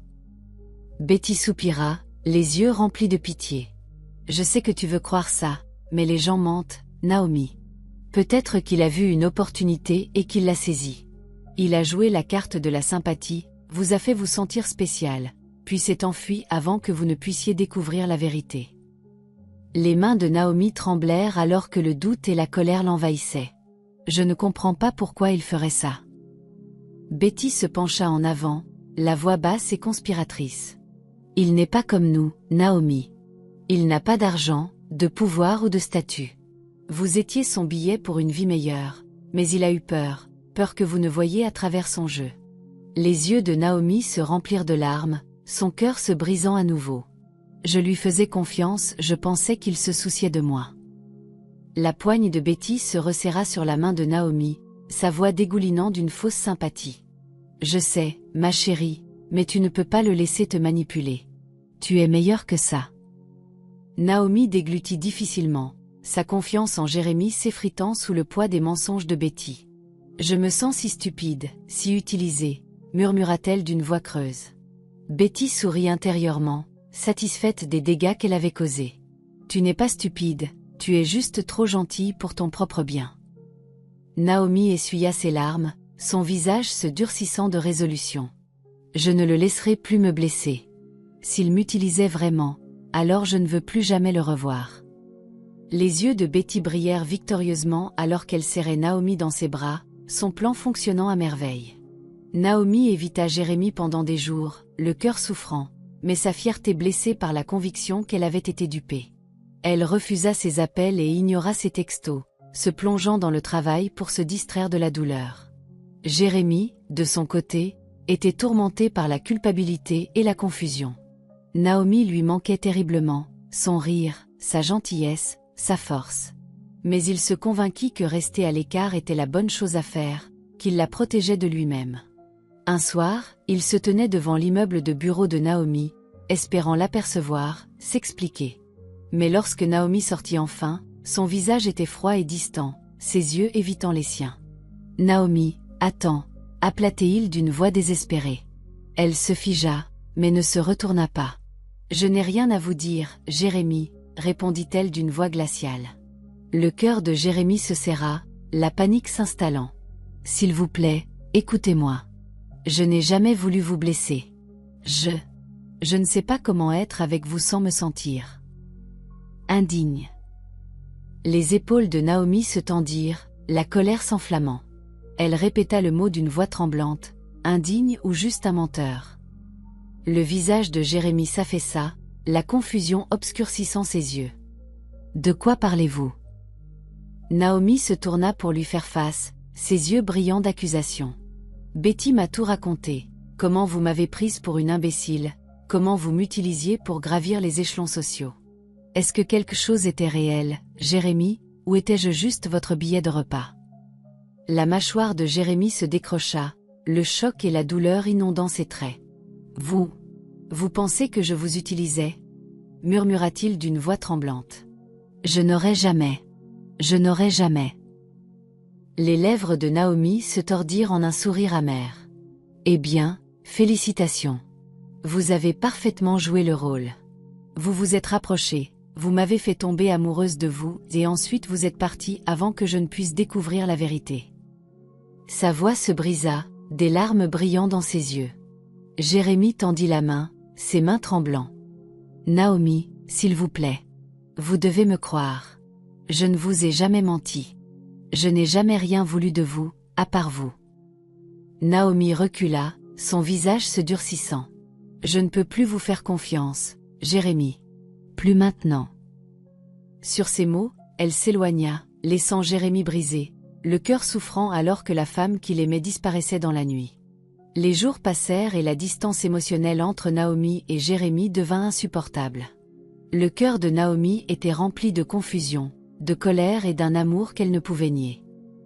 Betty soupira, les yeux remplis de pitié. Je sais que tu veux croire ça, mais les gens mentent, Naomi. Peut-être qu'il a vu une opportunité et qu'il l'a saisie. Il a joué la carte de la sympathie, vous a fait vous sentir spécial, puis s'est enfui avant que vous ne puissiez découvrir la vérité. Les mains de Naomi tremblèrent alors que le doute et la colère l'envahissaient. Je ne comprends pas pourquoi il ferait ça. Betty se pencha en avant, la voix basse et conspiratrice. Il n'est pas comme nous, Naomi. Il n'a pas d'argent, de pouvoir ou de statut. Vous étiez son billet pour une vie meilleure, mais il a eu peur, peur que vous ne voyiez à travers son jeu. Les yeux de Naomi se remplirent de larmes, son cœur se brisant à nouveau. Je lui faisais confiance, je pensais qu'il se souciait de moi. La poigne de Betty se resserra sur la main de Naomi, sa voix dégoulinant d'une fausse sympathie. Je sais, ma chérie, mais tu ne peux pas le laisser te manipuler. Tu es meilleure que ça. Naomi déglutit difficilement, sa confiance en Jérémie s'effritant sous le poids des mensonges de Betty. Je me sens si stupide, si utilisée, murmura-t-elle d'une voix creuse. Betty sourit intérieurement, satisfaite des dégâts qu'elle avait causés. Tu n'es pas stupide, tu es juste trop gentille pour ton propre bien. Naomi essuya ses larmes, son visage se durcissant de résolution. Je ne le laisserai plus me blesser. S'il m'utilisait vraiment, alors je ne veux plus jamais le revoir. Les yeux de Betty brillèrent victorieusement alors qu'elle serrait Naomi dans ses bras, son plan fonctionnant à merveille. Naomi évita Jérémie pendant des jours, le cœur souffrant, mais sa fierté blessée par la conviction qu'elle avait été dupée. Elle refusa ses appels et ignora ses textos, se plongeant dans le travail pour se distraire de la douleur. Jérémie, de son côté, était tourmenté par la culpabilité et la confusion. Naomi lui manquait terriblement, son rire, sa gentillesse, sa force. Mais il se convainquit que rester à l'écart était la bonne chose à faire, qu'il la protégeait de lui-même. Un soir, il se tenait devant l'immeuble de bureau de Naomi, espérant l'apercevoir, s'expliquer. Mais lorsque Naomi sortit enfin, son visage était froid et distant, ses yeux évitant les siens. « Naomi, attends !» appela-t-il d'une voix désespérée. Elle se figea, mais ne se retourna pas. « Je n'ai rien à vous dire, Jérémie », répondit-elle d'une voix glaciale. Le cœur de Jérémie se serra, la panique s'installant. « S'il vous plaît, écoutez-moi. Je n'ai jamais voulu vous blesser. Je ne sais pas comment être avec vous sans me sentir indigne. » Les épaules de Naomi se tendirent, la colère s'enflammant. Elle répéta le mot d'une voix tremblante, indigne ou juste un menteur. Le visage de Jérémie s'affaissa, la confusion obscurcissant ses yeux. « De quoi parlez-vous » Naomi se tourna pour lui faire face, ses yeux brillants d'accusation. « Betty m'a tout raconté, comment vous m'avez prise pour une imbécile, comment vous m'utilisiez pour gravir les échelons sociaux. Est-ce que quelque chose était réel, Jérémie, ou étais-je juste votre billet de repas ?» La mâchoire de Jérémie se décrocha, le choc et la douleur inondant ses traits. « Vous pensez que je vous utilisais » murmura-t-il d'une voix tremblante. « Je n'aurais jamais. Les lèvres de Naomi se tordirent en un sourire amer. « Eh bien, félicitations. Vous avez parfaitement joué le rôle. Vous vous êtes rapprochés, vous m'avez fait tomber amoureuse de vous et ensuite vous êtes parti avant que je ne puisse découvrir la vérité. » Sa voix se brisa, des larmes brillant dans ses yeux. Jérémie tendit la main, ses mains tremblant. « Naomi, s'il vous plaît. Vous devez me croire. Je ne vous ai jamais menti. Je n'ai jamais rien voulu de vous, à part vous. » Naomi recula, son visage se durcissant. « Je ne peux plus vous faire confiance, Jérémie. Plus maintenant. » Sur ces mots, elle s'éloigna, laissant Jérémie brisé, le cœur souffrant alors que la femme qu'il aimait disparaissait dans la nuit. Les jours passèrent et la distance émotionnelle entre Naomi et Jérémie devint insupportable. Le cœur de Naomi était rempli de confusion, de colère et d'un amour qu'elle ne pouvait nier.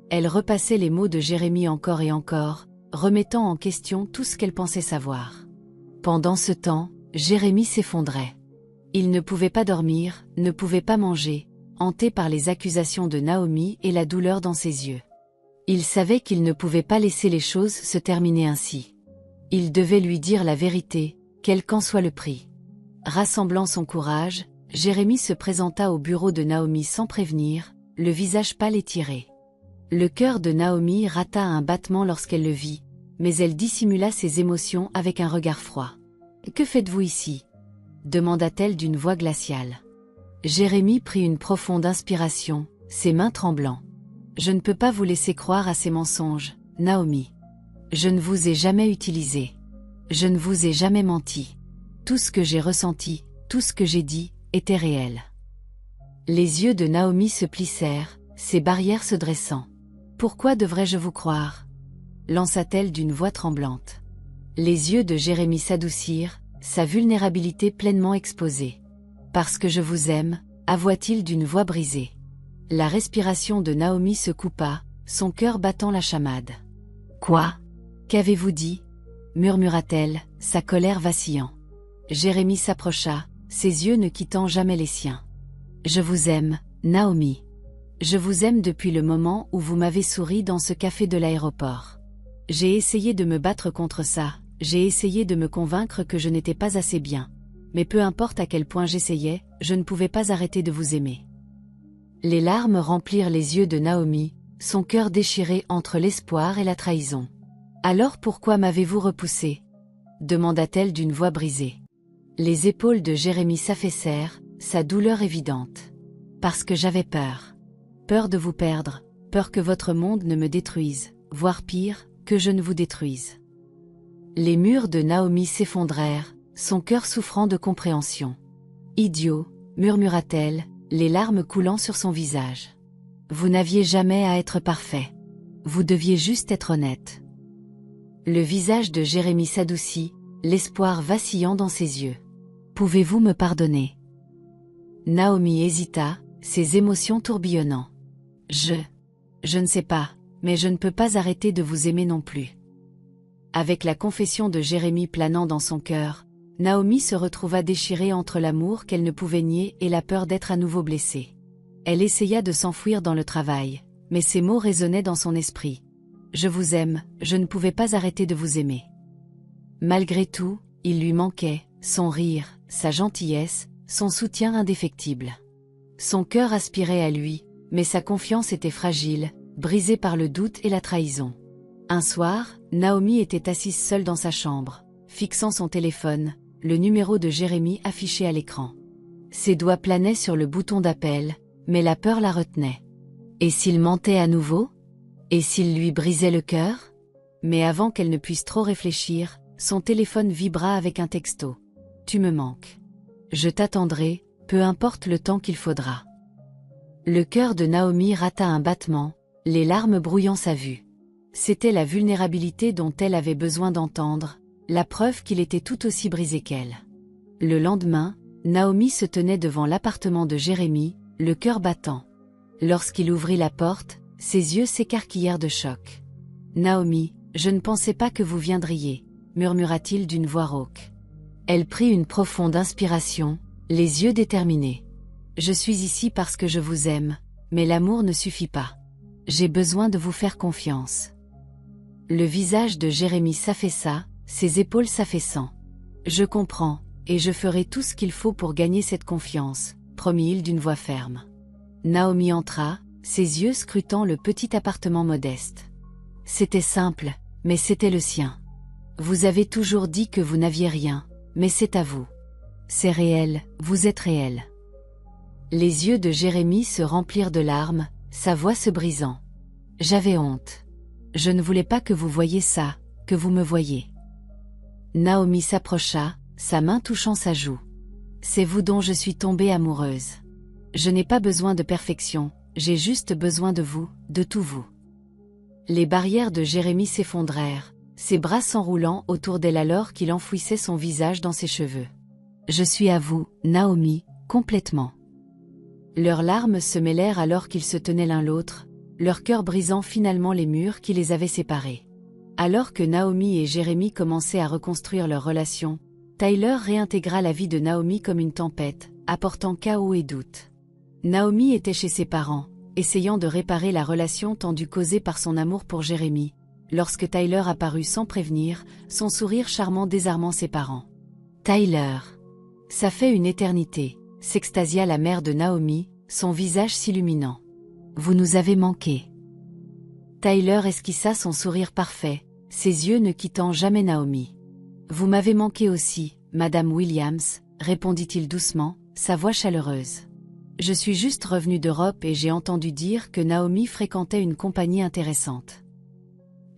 Elle repassait les mots de Jérémie encore et encore, remettant en question tout ce qu'elle pensait savoir. Pendant ce temps, Jérémie s'effondrait. Il ne pouvait pas dormir, ne pouvait pas manger, hanté par les accusations de Naomi et la douleur dans ses yeux. Il savait qu'il ne pouvait pas laisser les choses se terminer ainsi. Il devait lui dire la vérité, quel qu'en soit le prix. Rassemblant son courage, Jérémie se présenta au bureau de Naomi sans prévenir, le visage pâle et tiré. Le cœur de Naomi rata un battement lorsqu'elle le vit, mais elle dissimula ses émotions avec un regard froid. « Que faites-vous ici » demanda-t-elle d'une voix glaciale. Jérémie prit une profonde inspiration, ses mains tremblant. « Je ne peux pas vous laisser croire à ces mensonges, Naomi. Je ne vous ai jamais utilisé. Je ne vous ai jamais menti. Tout ce que j'ai ressenti, tout ce que j'ai dit, était réel. » Les yeux de Naomi se plissèrent, ses barrières se dressant. « Pourquoi devrais-je vous croire » lança-t-elle d'une voix tremblante. Les yeux de Jérémie s'adoucirent, sa vulnérabilité pleinement exposée. « Parce que je vous aime » avoua-t-il d'une voix brisée. La respiration de Naomi se coupa, son cœur battant la chamade. « Quoi ? Qu'avez-vous dit » murmura-t-elle, sa colère vacillant. Jérémie s'approcha, ses yeux ne quittant jamais les siens. « Je vous aime, Naomi. Je vous aime depuis le moment où vous m'avez souri dans ce café de l'aéroport. J'ai essayé de me battre contre ça, j'ai essayé de me convaincre que je n'étais pas assez bien. Mais peu importe à quel point j'essayais, je ne pouvais pas arrêter de vous aimer. » Les larmes remplirent les yeux de Naomi, son cœur déchiré entre l'espoir et la trahison. « Alors pourquoi m'avez-vous repoussé » demanda-t-elle d'une voix brisée. Les épaules de Jérémie s'affaissèrent, sa douleur évidente. « Parce que j'avais peur. Peur de vous perdre, peur que votre monde ne me détruise, voire pire, que je ne vous détruise. » Les murs de Naomi s'effondrèrent, son cœur souffrant de compréhension. « Idiot » murmura-t-elle, les larmes coulant sur son visage. « Vous n'aviez jamais à être parfait. Vous deviez juste être honnête. » Le visage de Jérémie s'adoucit, l'espoir vacillant dans ses yeux. « Pouvez-vous me pardonner » Naomi hésita, ses émotions tourbillonnant. « Je ne sais pas, mais je ne peux pas arrêter de vous aimer non plus. » Avec la confession de Jérémie planant dans son cœur, Naomi se retrouva déchirée entre l'amour qu'elle ne pouvait nier et la peur d'être à nouveau blessée. Elle essaya de s'enfuir dans le travail, mais ces mots résonnaient dans son esprit. « Je vous aime, je ne pouvais pas arrêter de vous aimer. » Malgré tout, il lui manquait, son rire, sa gentillesse, son soutien indéfectible. Son cœur aspirait à lui, mais sa confiance était fragile, brisée par le doute et la trahison. Un soir, Naomi était assise seule dans sa chambre, fixant son téléphone, le numéro de Jérémie affiché à l'écran. Ses doigts planaient sur le bouton d'appel, mais la peur la retenait. Et s'il mentait à nouveau ? Et s'il lui brisait le cœur ? Mais avant qu'elle ne puisse trop réfléchir, son téléphone vibra avec un texto. « Tu me manques. Je t'attendrai, peu importe le temps qu'il faudra. » Le cœur de Naomi rata un battement, les larmes brouillant sa vue. C'était la vulnérabilité dont elle avait besoin d'entendre, la preuve qu'il était tout aussi brisé qu'elle. Le lendemain, Naomi se tenait devant l'appartement de Jérémie, le cœur battant. Lorsqu'il ouvrit la porte, ses yeux s'écarquillèrent de choc. « Naomi, je ne pensais pas que vous viendriez » murmura-t-il d'une voix rauque. Elle prit une profonde inspiration, les yeux déterminés. « Je suis ici parce que je vous aime, mais l'amour ne suffit pas. J'ai besoin de vous faire confiance. » Le visage de Jérémie s'affaissa, ses épaules s'affaissant. « Je comprends, et je ferai tout ce qu'il faut pour gagner cette confiance, » promit-il d'une voix ferme. Naomi entra, ses yeux scrutant le petit appartement modeste. C'était simple, mais c'était le sien. « Vous avez toujours dit que vous n'aviez rien, mais c'est à vous. C'est réel, vous êtes réel. » Les yeux de Jérémie se remplirent de larmes, sa voix se brisant. « J'avais honte. Je ne voulais pas que vous voyiez ça, que vous me voyiez. » Naomi s'approcha, sa main touchant sa joue. « C'est vous dont je suis tombée amoureuse. Je n'ai pas besoin de perfection, j'ai juste besoin de vous, de tout vous. » Les barrières de Jérémie s'effondrèrent, ses bras s'enroulant autour d'elle alors qu'il enfouissait son visage dans ses cheveux. « Je suis à vous, Naomi, complètement. » Leurs larmes se mêlèrent alors qu'ils se tenaient l'un l'autre, leur cœur brisant finalement les murs qui les avaient séparés. Alors que Naomi et Jérémie commençaient à reconstruire leur relation, Tyler réintégra la vie de Naomi comme une tempête, apportant chaos et doute. Naomi était chez ses parents, essayant de réparer la relation tendue causée par son amour pour Jérémie, lorsque Tyler apparut sans prévenir, son sourire charmant désarmant ses parents. « Tyler. Ça fait une éternité », s'extasia la mère de Naomi, son visage s'illuminant. « Vous nous avez manqué. » Tyler esquissa son sourire parfait, ses yeux ne quittant jamais Naomi. « Vous m'avez manqué aussi, Madame Williams », répondit-il doucement, sa voix chaleureuse. « Je suis juste revenu d'Europe et j'ai entendu dire que Naomi fréquentait une compagnie intéressante. »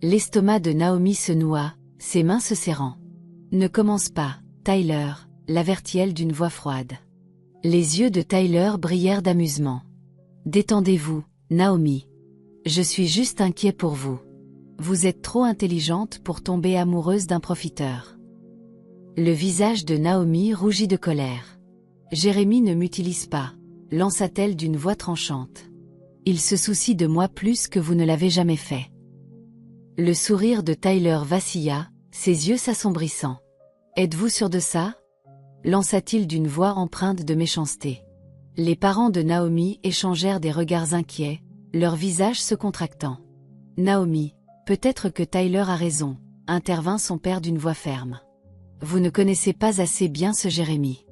L'estomac de Naomi se noua, ses mains se serrant. « Ne commence pas, Tyler », l'avertit-elle d'une voix froide. Les yeux de Tyler brillèrent d'amusement. « Détendez-vous, Naomi. Je suis juste inquiet pour vous. Vous êtes trop intelligente pour tomber amoureuse d'un profiteur. » Le visage de Naomi rougit de colère. « Jérémie ne m'utilise pas, » lança-t-elle d'une voix tranchante. « Il se soucie de moi plus que vous ne l'avez jamais fait. » Le sourire de Tyler vacilla, ses yeux s'assombrissant. « Êtes-vous sûr de ça ?» lança-t-il d'une voix empreinte de méchanceté. Les parents de Naomi échangèrent des regards inquiets, leurs visages se contractant. « Naomi, peut-être que Tyler a raison, » intervint son père d'une voix ferme. « Vous ne connaissez pas assez bien ce Jérémie.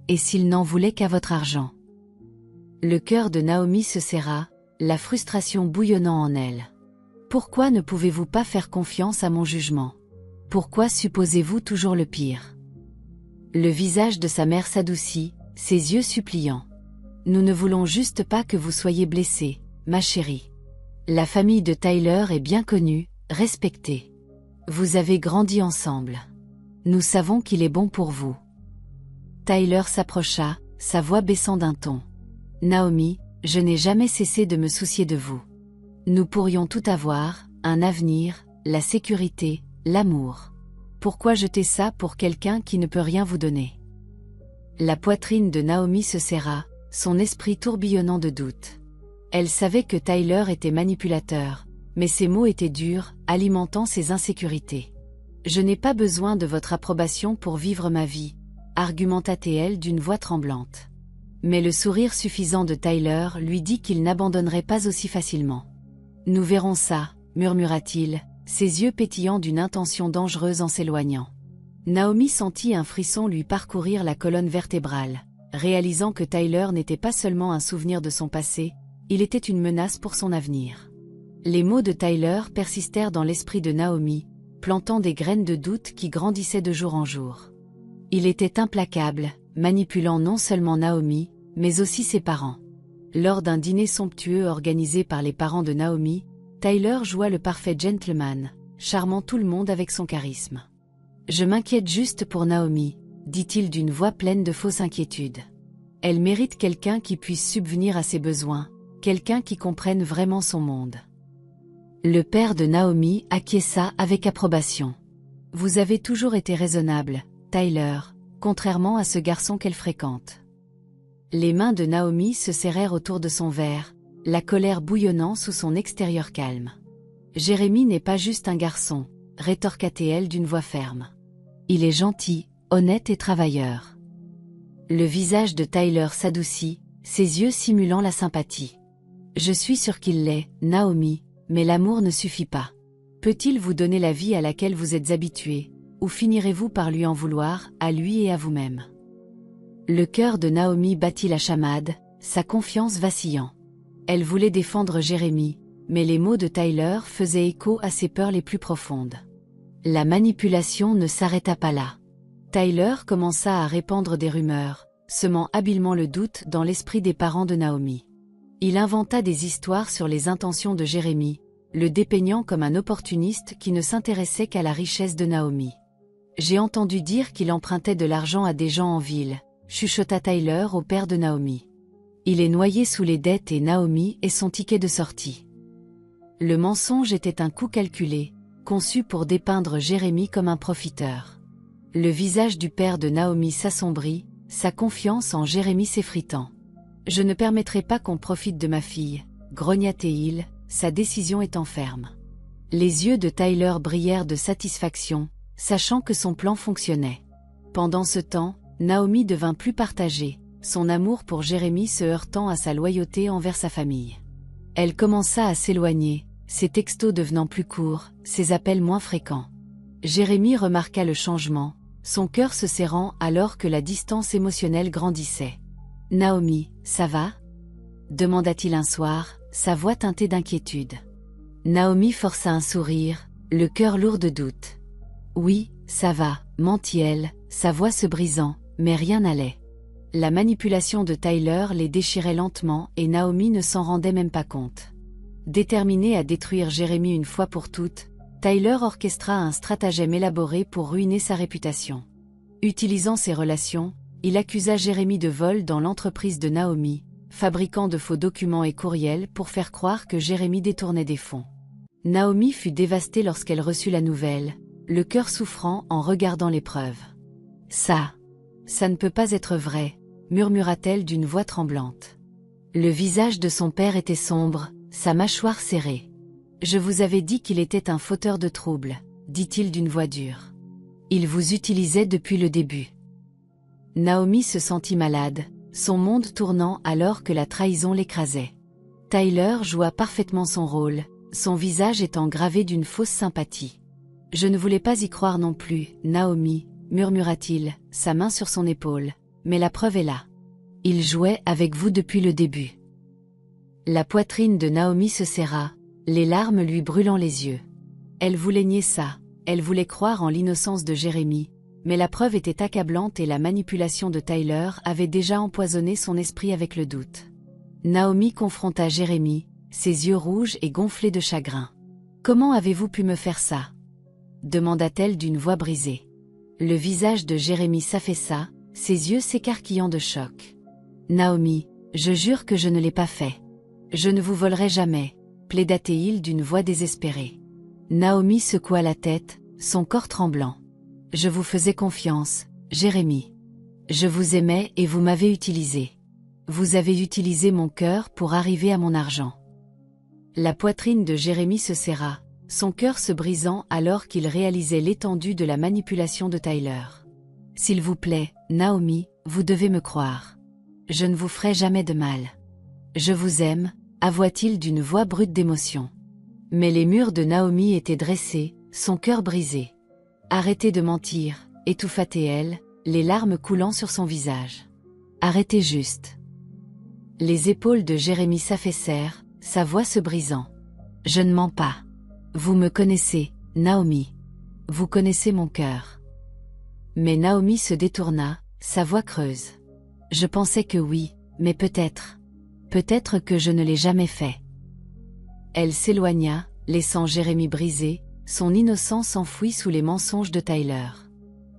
Et s'il n'en voulait qu'à votre argent ?» Le cœur de Naomi se serra, la frustration bouillonnant en elle. « Pourquoi ne pouvez-vous pas faire confiance à mon jugement? Pourquoi supposez-vous toujours le pire ?» Le visage de sa mère s'adoucit, ses yeux suppliants. « Nous ne voulons juste pas que vous soyez blessée, ma chérie. La famille de Tyler est bien connue, respectée. Vous avez grandi ensemble. Nous savons qu'il est bon pour vous. » Tyler s'approcha, sa voix baissant d'un ton. « Naomi, je n'ai jamais cessé de me soucier de vous. Nous pourrions tout avoir, un avenir, la sécurité, l'amour. Pourquoi jeter ça pour quelqu'un qui ne peut rien vous donner ?» La poitrine de Naomi se serra, son esprit tourbillonnant de doute. Elle savait que Tyler était manipulateur, mais ses mots étaient durs, alimentant ses insécurités. « Je n'ai pas besoin de votre approbation pour vivre ma vie », argumenta-t-elle d'une voix tremblante. Mais le sourire suffisant de Tyler lui dit qu'il n'abandonnerait pas aussi facilement. « Nous verrons ça », murmura-t-il, ses yeux pétillant d'une intention dangereuse en s'éloignant. Naomi sentit un frisson lui parcourir la colonne vertébrale, réalisant que Tyler n'était pas seulement un souvenir de son passé, il était une menace pour son avenir. Les mots de Tyler persistèrent dans l'esprit de Naomi, plantant des graines de doute qui grandissaient de jour en jour. Il était implacable, manipulant non seulement Naomi, mais aussi ses parents. Lors d'un dîner somptueux organisé par les parents de Naomi, Tyler joua le parfait gentleman, charmant tout le monde avec son charisme. « Je m'inquiète juste pour Naomi », dit-il d'une voix pleine de fausse inquiétude. « Elle mérite quelqu'un qui puisse subvenir à ses besoins, quelqu'un qui comprenne vraiment son monde. » Le père de Naomi acquiesça avec approbation. « Vous avez toujours été raisonnable, Tyler, contrairement à ce garçon qu'elle fréquente. » Les mains de Naomi se serrèrent autour de son verre, la colère bouillonnant sous son extérieur calme. « Jérémie n'est pas juste un garçon, » rétorqua-t-elle d'une voix ferme. « Il est gentil, honnête et travailleur. » Le visage de Tyler s'adoucit, ses yeux simulant la sympathie. « Je suis sûre qu'il l'est, Naomi, mais l'amour ne suffit pas. Peut-il vous donner la vie à laquelle vous êtes habituée, ou finirez-vous par lui en vouloir, à lui et à vous-même ?» Le cœur de Naomi battit la chamade, sa confiance vacillant. Elle voulait défendre Jérémie, mais les mots de Tyler faisaient écho à ses peurs les plus profondes. La manipulation ne s'arrêta pas là. Tyler commença à répandre des rumeurs, semant habilement le doute dans l'esprit des parents de Naomi. Il inventa des histoires sur les intentions de Jérémie, le dépeignant comme un opportuniste qui ne s'intéressait qu'à la richesse de Naomi. « J'ai entendu dire qu'il empruntait de l'argent à des gens en ville », chuchota Tyler au père de Naomi. « Il est noyé sous les dettes et Naomi est son ticket de sortie. » Le mensonge était un coup calculé, conçu pour dépeindre Jérémie comme un profiteur. Le visage du père de Naomi s'assombrit, sa confiance en Jérémie s'effritant. « Je ne permettrai pas qu'on profite de ma fille, » grogna-t-il, sa décision étant ferme. Les yeux de Tyler brillèrent de satisfaction, sachant que son plan fonctionnait. Pendant ce temps, Naomi devint plus partagée, son amour pour Jérémie se heurtant à sa loyauté envers sa famille. Elle commença à s'éloigner, ses textos devenant plus courts, ses appels moins fréquents. Jérémie remarqua le changement, son cœur se serrant alors que la distance émotionnelle grandissait. « Naomi, ça va ?» demanda-t-il un soir, sa voix teintée d'inquiétude. Naomi força un sourire, le cœur lourd de doute. « Oui, ça va », mentit-elle, sa voix se brisant, mais rien n'allait. La manipulation de Tyler les déchirait lentement et Naomi ne s'en rendait même pas compte. Déterminée à détruire Jérémie une fois pour toutes, Tyler orchestra un stratagème élaboré pour ruiner sa réputation. Utilisant ses relations, il accusa Jérémie de vol dans l'entreprise de Naomi, fabriquant de faux documents et courriels pour faire croire que Jérémie détournait des fonds. Naomi fut dévastée lorsqu'elle reçut la nouvelle, le cœur souffrant en regardant les preuves. « Ça ne peut pas être vrai », murmura-t-elle d'une voix tremblante. Le visage de son père était sombre, sa mâchoire serrée. « Je vous avais dit qu'il était un fauteur de troubles, » dit-il d'une voix dure. « Il vous utilisait depuis le début. » Naomi se sentit malade, son monde tournant alors que la trahison l'écrasait. Tyler joua parfaitement son rôle, son visage étant gravé d'une fausse sympathie. « Je ne voulais pas y croire non plus, Naomi, » murmura-t-il, sa main sur son épaule, « mais la preuve est là. Il jouait avec vous depuis le début. » La poitrine de Naomi se serra, les larmes lui brûlant les yeux. Elle voulait nier ça, elle voulait croire en l'innocence de Jérémie, mais la preuve était accablante et la manipulation de Tyler avait déjà empoisonné son esprit avec le doute. Naomi confronta Jérémie, ses yeux rouges et gonflés de chagrin. « Comment avez-vous pu me faire ça ?» demanda-t-elle d'une voix brisée. Le visage de Jérémie s'affaissa, ses yeux s'écarquillant de choc. « Naomi, je jure que je ne l'ai pas fait. Je ne vous volerai jamais, » plaida-t-il d'une voix désespérée. Naomi secoua la tête, son corps tremblant. « Je vous faisais confiance, Jérémie. Je vous aimais et vous m'avez utilisé. Vous avez utilisé mon cœur pour arriver à mon argent. » La poitrine de Jérémie se serra, son cœur se brisant alors qu'il réalisait l'étendue de la manipulation de Tyler. « S'il vous plaît, Naomi, vous devez me croire. Je ne vous ferai jamais de mal. Je vous aime, » avoua-t-il d'une voix brute d'émotion. Mais les murs de Naomi étaient dressés, son cœur brisé. « Arrêtez de mentir, » étouffa-t-elle, les larmes coulant sur son visage. « Arrêtez juste. » Les épaules de Jérémie s'affaissèrent, sa voix se brisant. « Je ne mens pas. Vous me connaissez, Naomi. Vous connaissez mon cœur. » Mais Naomi se détourna, sa voix creuse. « Je pensais que oui, mais peut-être que je ne l'ai jamais fait. » Elle s'éloigna, laissant Jérémie brisé, son innocence enfouie sous les mensonges de Tyler.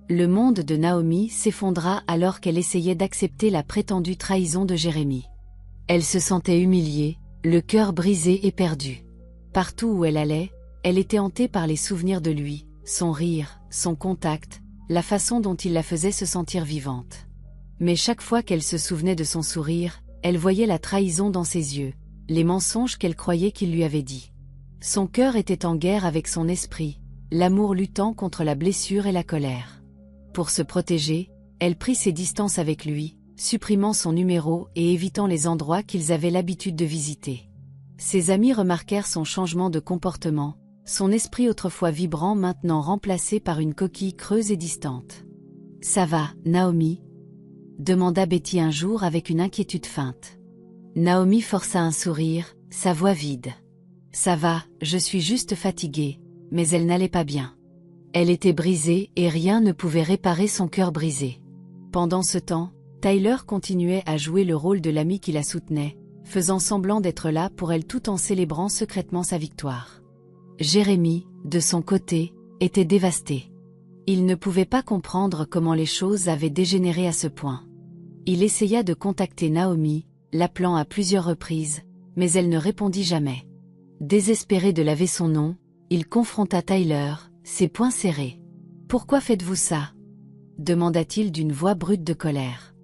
Le monde de Naomi s'effondra alors qu'elle essayait d'accepter la prétendue trahison de Jérémie. Elle se sentait humiliée, le cœur brisé et perdu. Partout où elle allait, elle était hantée par les souvenirs de lui, son rire, son contact, la façon dont il la faisait se sentir vivante. Mais chaque fois qu'elle se souvenait de son sourire, elle voyait la trahison dans ses yeux, les mensonges qu'elle croyait qu'il lui avait dit. Son cœur était en guerre avec son esprit, l'amour luttant contre la blessure et la colère. Pour se protéger, elle prit ses distances avec lui, supprimant son numéro et évitant les endroits qu'ils avaient l'habitude de visiter. Ses amis remarquèrent son changement de comportement, son esprit autrefois vibrant maintenant remplacé par une coquille creuse et distante. « Ça va, Naomi ?» demanda Betty un jour avec une inquiétude feinte. Naomi força un sourire, sa voix vide. « Ça va, je suis juste fatiguée », mais elle n'allait pas bien. Elle était brisée et rien ne pouvait réparer son cœur brisé. Pendant ce temps, Tyler continuait à jouer le rôle de l'ami qui la soutenait, faisant semblant d'être là pour elle tout en célébrant secrètement sa victoire. Jérémie, de son côté, était dévasté. Il ne pouvait pas comprendre comment les choses avaient dégénéré à ce point. Il essaya de contacter Naomi, l'appelant à plusieurs reprises, mais elle ne répondit jamais. Désespéré de laver son nom, il confronta Tyler, ses poings serrés. « Pourquoi faites-vous ça ?» demanda-t-il d'une voix brute de colère.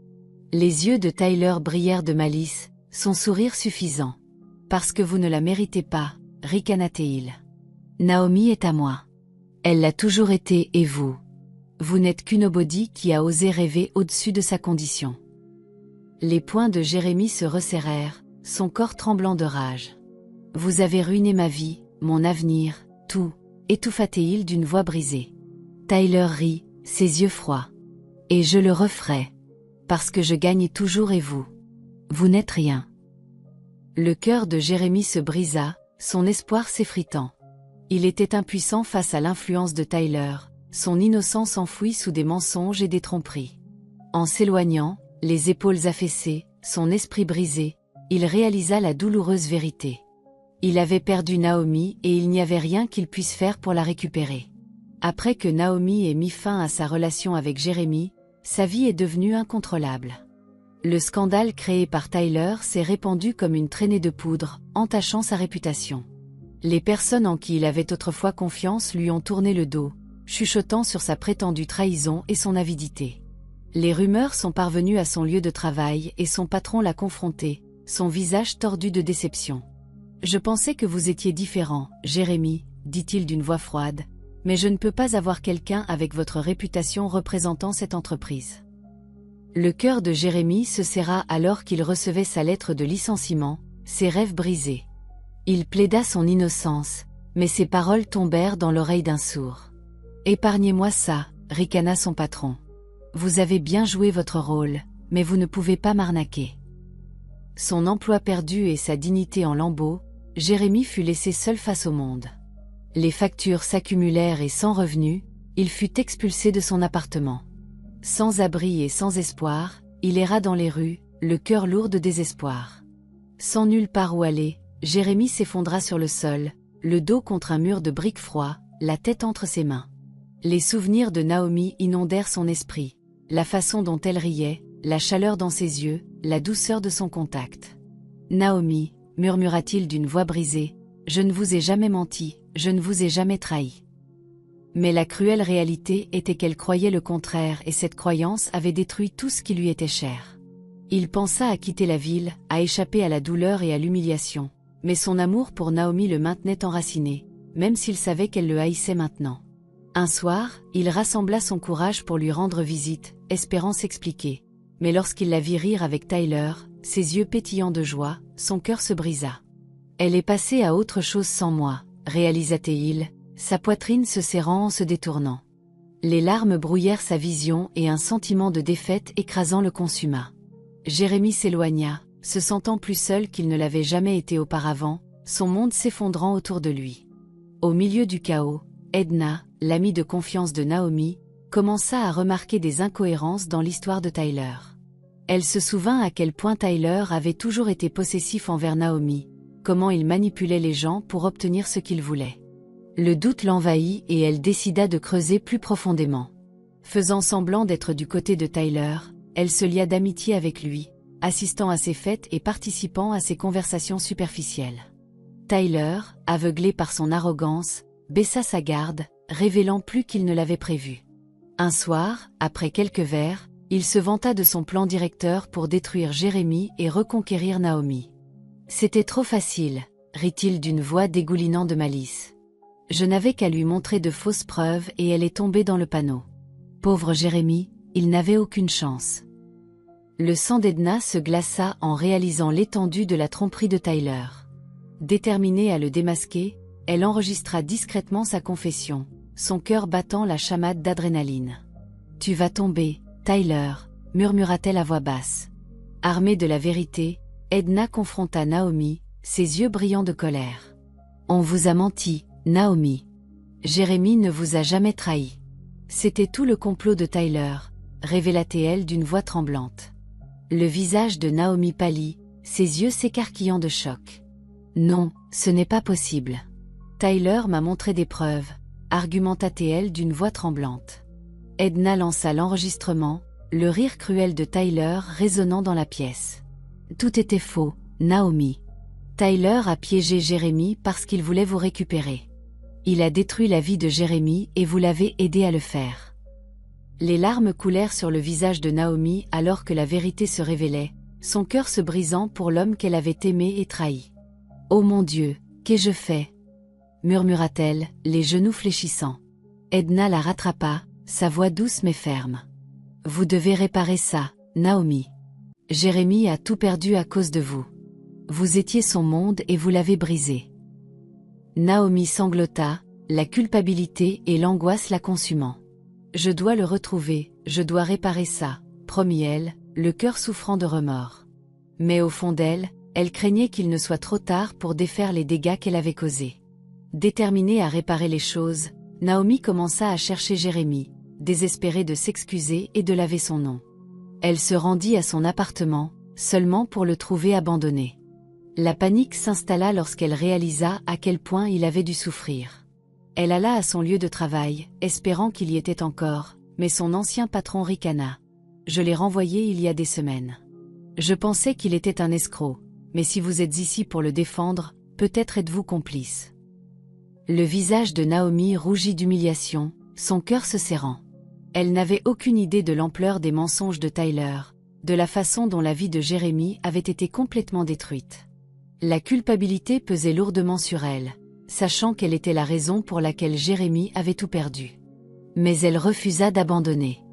Les yeux de Tyler brillèrent de malice, son sourire suffisant. « Parce que vous ne la méritez pas, » ricana-t-il. « Naomi est à moi. Elle l'a toujours été et vous. Vous n'êtes qu'une nobody qui a osé rêver au-dessus de sa condition. » Les poings de Jérémie se resserrèrent, son corps tremblant de rage. « Vous avez ruiné ma vie, mon avenir, tout, étouffa-t-il d'une voix brisée. Tyler rit, ses yeux froids. « Et je le referai. Parce que je gagne toujours et vous n'êtes rien. » Le cœur de Jérémie se brisa, son espoir s'effritant. Il était impuissant face à l'influence de Tyler, son innocence enfouie sous des mensonges et des tromperies. En s'éloignant, les épaules affaissées, son esprit brisé, il réalisa la douloureuse vérité. Il avait perdu Naomi et il n'y avait rien qu'il puisse faire pour la récupérer. Après que Naomi ait mis fin à sa relation avec Jérémie, sa vie est devenue incontrôlable. Le scandale créé par Tyler s'est répandu comme une traînée de poudre, entachant sa réputation. Les personnes en qui il avait autrefois confiance lui ont tourné le dos, chuchotant sur sa prétendue trahison et son avidité. Les rumeurs sont parvenues à son lieu de travail et son patron l'a confronté, son visage tordu de déception. « Je pensais que vous étiez différent, Jérémie, dit-il d'une voix froide, mais je ne peux pas avoir quelqu'un avec votre réputation représentant cette entreprise. » Le cœur de Jérémie se serra alors qu'il recevait sa lettre de licenciement, ses rêves brisés. Il plaida son innocence, mais ses paroles tombèrent dans l'oreille d'un sourd. « Épargnez-moi ça, » ricana son patron. « Vous avez bien joué votre rôle, mais vous ne pouvez pas m'arnaquer. » Son emploi perdu et sa dignité en lambeaux, Jérémie fut laissé seul face au monde. Les factures s'accumulèrent et sans revenu, il fut expulsé de son appartement. Sans abri et sans espoir, il erra dans les rues, le cœur lourd de désespoir. Sans nulle part où aller, Jérémie s'effondra sur le sol, le dos contre un mur de briques froids, la tête entre ses mains. Les souvenirs de Naomi inondèrent son esprit, la façon dont elle riait, la chaleur dans ses yeux, la douceur de son contact. « Naomi, » murmura-t-il d'une voix brisée, « je ne vous ai jamais menti, je ne vous ai jamais trahi. » Mais la cruelle réalité était qu'elle croyait le contraire et cette croyance avait détruit tout ce qui lui était cher. Il pensa à quitter la ville, à échapper à la douleur et à l'humiliation, mais son amour pour Naomi le maintenait enraciné, même s'il savait qu'elle le haïssait maintenant. Un soir, il rassembla son courage pour lui rendre visite, espérant s'expliquer. Mais lorsqu'il la vit rire avec Tyler, ses yeux pétillants de joie, son cœur se brisa. « Elle est passée à autre chose sans moi, » réalisa-t-il, sa poitrine se serrant en se détournant. Les larmes brouillèrent sa vision et un sentiment de défaite écrasant le consuma. Jérémie s'éloigna, se sentant plus seul qu'il ne l'avait jamais été auparavant, son monde s'effondrant autour de lui. Au milieu du chaos, Edna, l'amie de confiance de Naomi, commença à remarquer des incohérences dans l'histoire de Tyler. Elle se souvint à quel point Tyler avait toujours été possessif envers Naomi, comment il manipulait les gens pour obtenir ce qu'il voulait. Le doute l'envahit et elle décida de creuser plus profondément. Faisant semblant d'être du côté de Tyler, elle se lia d'amitié avec lui, assistant à ses fêtes et participant à ses conversations superficielles. Tyler, aveuglé par son arrogance, baissa sa garde, révélant plus qu'il ne l'avait prévu. Un soir, après quelques verres, il se vanta de son plan directeur pour détruire Jérémie et reconquérir Naomi. « C'était trop facile, » rit-il d'une voix dégoulinant de malice. « Je n'avais qu'à lui montrer de fausses preuves et elle est tombée dans le panneau. Pauvre Jérémie, il n'avait aucune chance. » Le sang d'Edna se glaça en réalisant l'étendue de la tromperie de Tyler. Déterminée à le démasquer, elle enregistra discrètement sa confession, son cœur battant la chamade d'adrénaline. « Tu vas tomber, Tyler, » murmura-t-elle à voix basse. Armée de la vérité, Edna confronta Naomi, ses yeux brillants de colère. « On vous a menti, Naomi. Jérémie ne vous a jamais trahi. C'était tout le complot de Tyler, » révéla-t-elle d'une voix tremblante. Le visage de Naomi pâlit, ses yeux s'écarquillant de choc. « Non, ce n'est pas possible. Tyler m'a montré des preuves, » argumenta-t-elle d'une voix tremblante. Edna lança l'enregistrement, le rire cruel de Tyler résonnant dans la pièce. « Tout était faux, Naomi. Tyler a piégé Jérémie parce qu'il voulait vous récupérer. Il a détruit la vie de Jérémie et vous l'avez aidé à le faire. » Les larmes coulèrent sur le visage de Naomi alors que la vérité se révélait, son cœur se brisant pour l'homme qu'elle avait aimé et trahi. « Oh mon Dieu, qu'ai-je fait ?» murmura-t-elle, les genoux fléchissants. Edna la rattrapa, sa voix douce mais ferme. « Vous devez réparer ça, Naomi. Jérémie a tout perdu à cause de vous. Vous étiez son monde et vous l'avez brisé. Naomi sanglota, la culpabilité et l'angoisse la consumant. Je dois le retrouver, je dois réparer ça, promit-elle, le cœur souffrant de remords. Mais au fond d'elle, elle craignait qu'il ne soit trop tard pour défaire les dégâts qu'elle avait causés. Déterminée à réparer les choses, Naomi commença à chercher Jérémie, désespérée de s'excuser et de laver son nom. Elle se rendit à son appartement, seulement pour le trouver abandonné. La panique s'installa lorsqu'elle réalisa à quel point il avait dû souffrir. Elle alla à son lieu de travail, espérant qu'il y était encore, mais son ancien patron ricana. « Je l'ai renvoyé il y a des semaines. Je pensais qu'il était un escroc, mais si vous êtes ici pour le défendre, peut-être êtes-vous complice. » Le visage de Naomi rougit d'humiliation, son cœur se serrant. Elle n'avait aucune idée de l'ampleur des mensonges de Tyler, de la façon dont la vie de Jérémie avait été complètement détruite. La culpabilité pesait lourdement sur elle, sachant qu'elle était la raison pour laquelle Jérémie avait tout perdu. Mais elle refusa d'abandonner.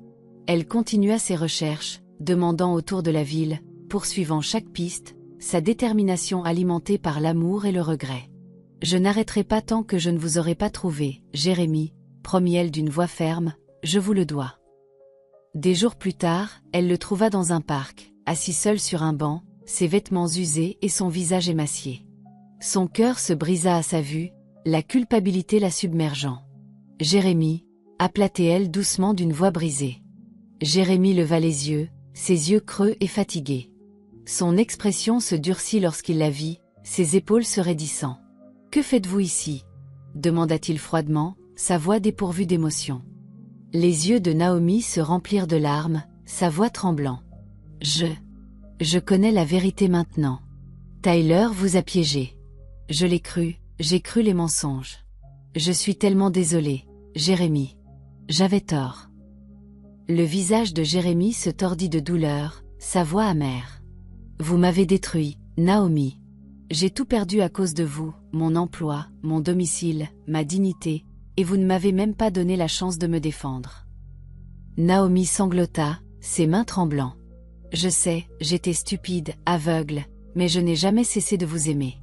Elle continua ses recherches, demandant autour de la ville, poursuivant chaque piste, sa détermination alimentée par l'amour et le regret. « Je n'arrêterai pas tant que je ne vous aurai pas trouvé, Jérémie, promit-elle d'une voix ferme, je vous le dois. » Des jours plus tard, elle le trouva dans un parc, assis seul sur un banc, ses vêtements usés et son visage émacié. Son cœur se brisa à sa vue, la culpabilité la submergeant. « Jérémie » appela-t-elle doucement d'une voix brisée. Jérémie leva les yeux, ses yeux creux et fatigués. Son expression se durcit lorsqu'il la vit, ses épaules se raidissant. « Que faites-vous ici » demanda-t-il froidement, sa voix dépourvue d'émotion. Les yeux de Naomi se remplirent de larmes, sa voix tremblant. « Je connais la vérité maintenant. Tyler vous a piégé. Je l'ai cru, j'ai cru les mensonges. Je suis tellement désolée, Jérémie. J'avais tort. » Le visage de Jérémie se tordit de douleur, sa voix amère. « Vous m'avez détruit, Naomi. J'ai tout perdu à cause de vous, mon emploi, mon domicile, ma dignité, et vous ne m'avez même pas donné la chance de me défendre. » Naomi sanglota, ses mains tremblant. « Je sais, j'étais stupide, aveugle, mais je n'ai jamais cessé de vous aimer.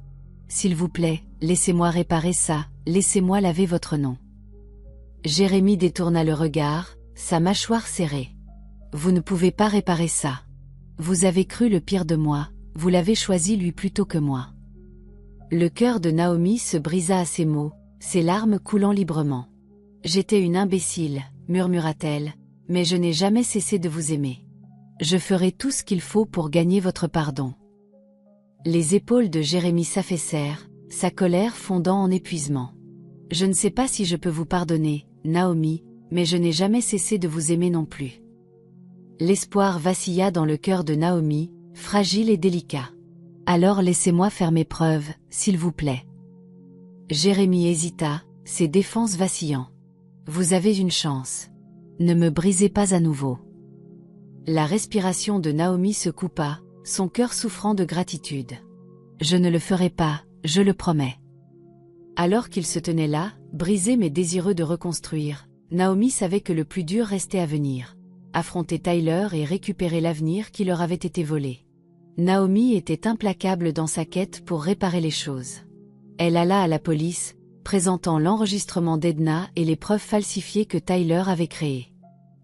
S'il vous plaît, laissez-moi réparer ça, laissez-moi laver votre nom. » Jérémie détourna le regard, sa mâchoire serrée. « Vous ne pouvez pas réparer ça. Vous avez cru le pire de moi, vous l'avez choisi lui plutôt que moi. » Le cœur de Naomi se brisa à ces mots, ses larmes coulant librement. « J'étais une imbécile, murmura-t-elle, mais je n'ai jamais cessé de vous aimer. Je ferai tout ce qu'il faut pour gagner votre pardon. » Les épaules de Jérémie s'affaissèrent, sa colère fondant en épuisement. « Je ne sais pas si je peux vous pardonner, Naomi, mais je n'ai jamais cessé de vous aimer non plus. » L'espoir vacilla dans le cœur de Naomi, fragile et délicat. « Alors laissez-moi faire mes preuves, s'il vous plaît. » Jérémie hésita, ses défenses vacillant. « Vous avez une chance. Ne me brisez pas à nouveau. » La respiration de Naomi se coupa, son cœur souffrant de gratitude. « Je ne le ferai pas, je le promets. » Alors qu'il se tenait là, brisé mais désireux de reconstruire, Naomi savait que le plus dur restait à venir. Affronter Tyler et récupérer l'avenir qui leur avait été volé. Naomi était implacable dans sa quête pour réparer les choses. Elle alla à la police, présentant l'enregistrement d'Edna et les preuves falsifiées que Tyler avait créées.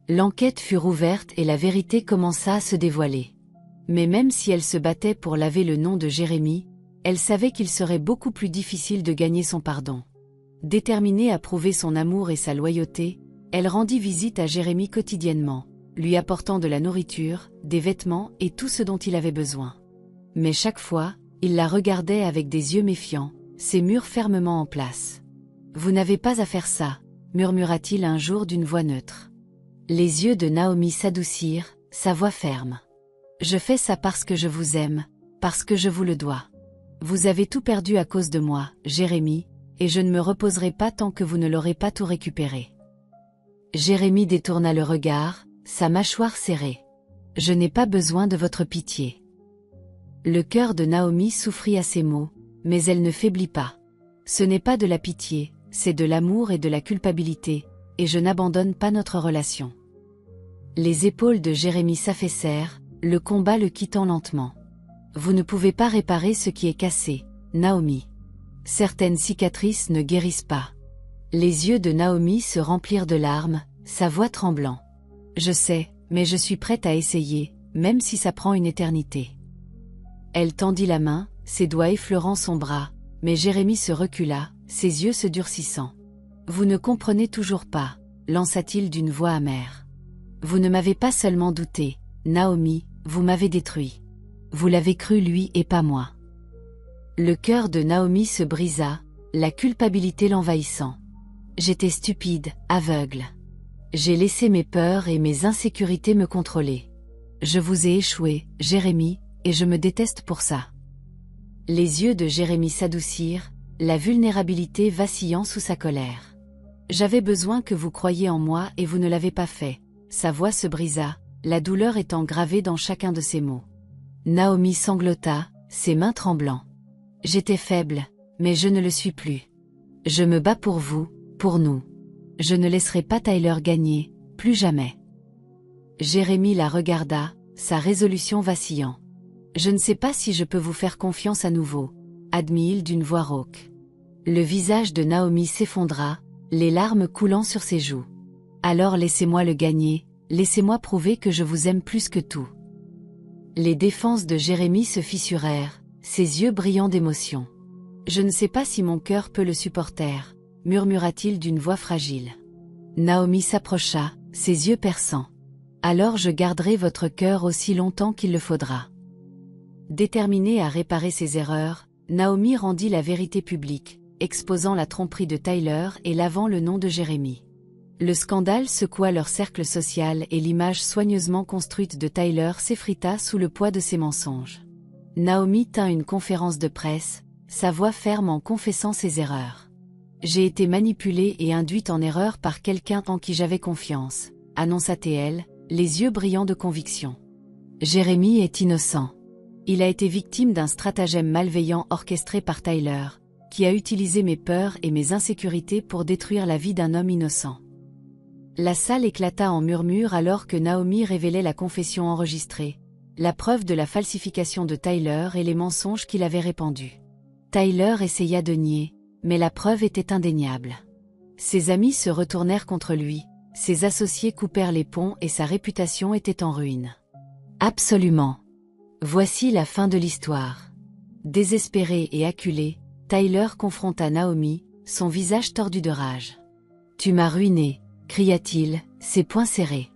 L'enquête fut rouverte et la vérité commença à se dévoiler. Mais même si elle se battait pour laver le nom de Jérémie, elle savait qu'il serait beaucoup plus difficile de gagner son pardon. Déterminée à prouver son amour et sa loyauté, elle rendit visite à Jérémie quotidiennement, lui apportant de la nourriture, des vêtements et tout ce dont il avait besoin. Mais chaque fois, il la regardait avec des yeux méfiants, ses murs fermement en place. « Vous n'avez pas à faire ça », murmura-t-il un jour d'une voix neutre. Les yeux de Naomi s'adoucirent, sa voix ferme. « Je fais ça parce que je vous aime, parce que je vous le dois. Vous avez tout perdu à cause de moi, Jérémie, et je ne me reposerai pas tant que vous ne l'aurez pas tout récupéré. » Jérémie détourna le regard, sa mâchoire serrée. « Je n'ai pas besoin de votre pitié. » Le cœur de Naomi souffrit à ces mots, mais elle ne faiblit pas. « Ce n'est pas de la pitié, c'est de l'amour et de la culpabilité, et je n'abandonne pas notre relation. » Les épaules de Jérémie s'affaissèrent, le combat le quittant lentement. Vous ne pouvez pas réparer ce qui est cassé, Naomi. Certaines cicatrices ne guérissent pas. Les yeux de Naomi se remplirent de larmes, sa voix tremblant. Je sais, mais je suis prête à essayer, même si ça prend une éternité. Elle tendit la main, ses doigts effleurant son bras, mais Jérémie se recula, ses yeux se durcissant. Vous ne comprenez toujours pas, lança-t-il d'une voix amère. Vous ne m'avez pas seulement douté, Naomi, vous m'avez détruit. Vous l'avez cru lui et pas moi. Le cœur de Naomi se brisa, la culpabilité l'envahissant. J'étais stupide, aveugle. J'ai laissé mes peurs et mes insécurités me contrôler. Je vous ai échoué, Jérémie, et je me déteste pour ça. Les yeux de Jérémie s'adoucirent, la vulnérabilité vacillant sous sa colère. J'avais besoin que vous croyiez en moi et vous ne l'avez pas fait. Sa voix se brisa, la douleur étant gravée dans chacun de ses mots. Naomi sanglota, ses mains tremblant. J'étais faible, mais je ne le suis plus. Je me bats pour vous, pour nous. Je ne laisserai pas Tyler gagner, plus jamais. Jérémie la regarda, sa résolution vacillant. Je ne sais pas si je peux vous faire confiance à nouveau, admit-il d'une voix rauque. Le visage de Naomi s'effondra, les larmes coulant sur ses joues. Alors laissez-moi le gagner, laissez-moi prouver que je vous aime plus que tout. Les défenses de Jérémie se fissurèrent, ses yeux brillants d'émotion. Je ne sais pas si mon cœur peut le supporter, murmura-t-il d'une voix fragile. Naomi s'approcha, ses yeux perçants. Alors je garderai votre cœur aussi longtemps qu'il le faudra. Déterminée à réparer ses erreurs, Naomi rendit la vérité publique, exposant la tromperie de Tyler et lavant le nom de Jérémie. Le scandale secoua leur cercle social et l'image soigneusement construite de Tyler s'effrita sous le poids de ses mensonges. Naomi tint une conférence de presse, sa voix ferme en confessant ses erreurs. J'ai été manipulée et induite en erreur par quelqu'un en qui j'avais confiance, annonça-t-elle, les yeux brillants de conviction. Jérémie est innocent. Il a été victime d'un stratagème malveillant orchestré par Tyler, qui a utilisé mes peurs et mes insécurités pour détruire la vie d'un homme innocent. La salle éclata en murmures alors que Naomi révélait la confession enregistrée, la preuve de la falsification de Tyler et les mensonges qu'il avait répandus. Tyler essaya de nier, mais la preuve était indéniable. Ses amis se retournèrent contre lui, ses associés coupèrent les ponts et sa réputation était en ruine. Absolument. Voici la fin de l'histoire. Désespéré et acculé, Tyler confronta Naomi, son visage tordu de rage. « Tu m'as ruiné », cria-t-il, ses poings serrés.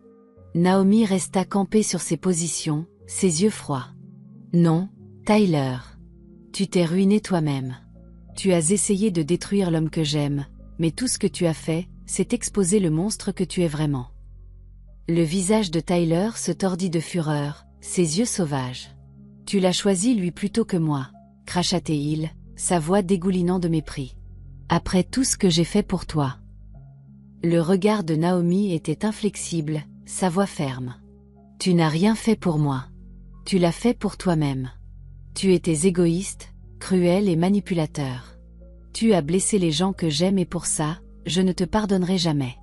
Naomi resta campée sur ses positions, ses yeux froids. « Non, Tyler. Tu t'es ruiné toi-même. Tu as essayé de détruire l'homme que j'aime, mais tout ce que tu as fait, c'est exposer le monstre que tu es vraiment. » Le visage de Tyler se tordit de fureur, ses yeux sauvages. « Tu l'as choisi lui plutôt que moi, » cracha-t-il, sa voix dégoulinant de mépris. « Après tout ce que j'ai fait pour toi. » Le regard de Naomi était inflexible, sa voix ferme. « Tu n'as rien fait pour moi. Tu l'as fait pour toi-même. Tu étais égoïste, cruel et manipulateur. Tu as blessé les gens que j'aime et pour ça, je ne te pardonnerai jamais. »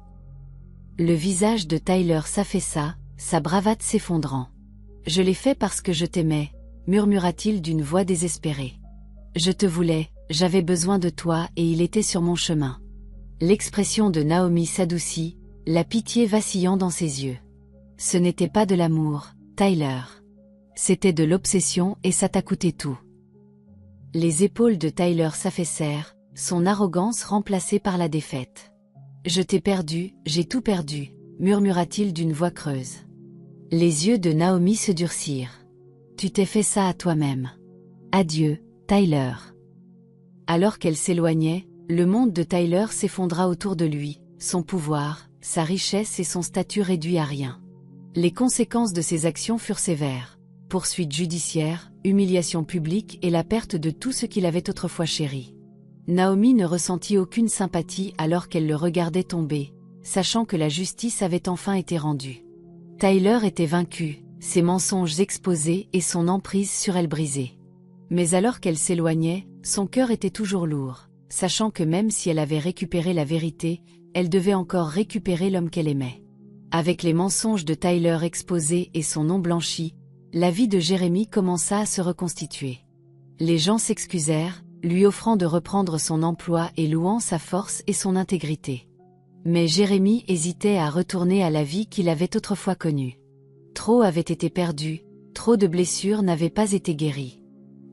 Le visage de Tyler s'affaissa, sa bravade s'effondrant. « Je l'ai fait parce que je t'aimais, » murmura-t-il d'une voix désespérée. « Je te voulais, j'avais besoin de toi et il était sur mon chemin. » L'expression de Naomi s'adoucit, la pitié vacillant dans ses yeux. Ce n'était pas de l'amour, Tyler. C'était de l'obsession et ça t'a coûté tout. Les épaules de Tyler s'affaissèrent, son arrogance remplacée par la défaite. « Je t'ai perdu, j'ai tout perdu », murmura-t-il d'une voix creuse. Les yeux de Naomi se durcirent. « Tu t'es fait ça à toi-même. Adieu, Tyler. » Alors qu'elle s'éloignait, le monde de Tyler s'effondra autour de lui, son pouvoir, sa richesse et son statut réduits à rien. Les conséquences de ses actions furent sévères. Poursuites judiciaires, humiliation publique et la perte de tout ce qu'il avait autrefois chéri. Naomi ne ressentit aucune sympathie alors qu'elle le regardait tomber, sachant que la justice avait enfin été rendue. Tyler était vaincu, ses mensonges exposés et son emprise sur elle brisée. Mais alors qu'elle s'éloignait, son cœur était toujours lourd, sachant que même si elle avait récupéré la vérité, elle devait encore récupérer l'homme qu'elle aimait. Avec les mensonges de Tyler exposés et son nom blanchi, la vie de Jérémie commença à se reconstituer. Les gens s'excusèrent, lui offrant de reprendre son emploi et louant sa force et son intégrité. Mais Jérémie hésitait à retourner à la vie qu'il avait autrefois connue. Trop avait été perdu, trop de blessures n'avaient pas été guéries.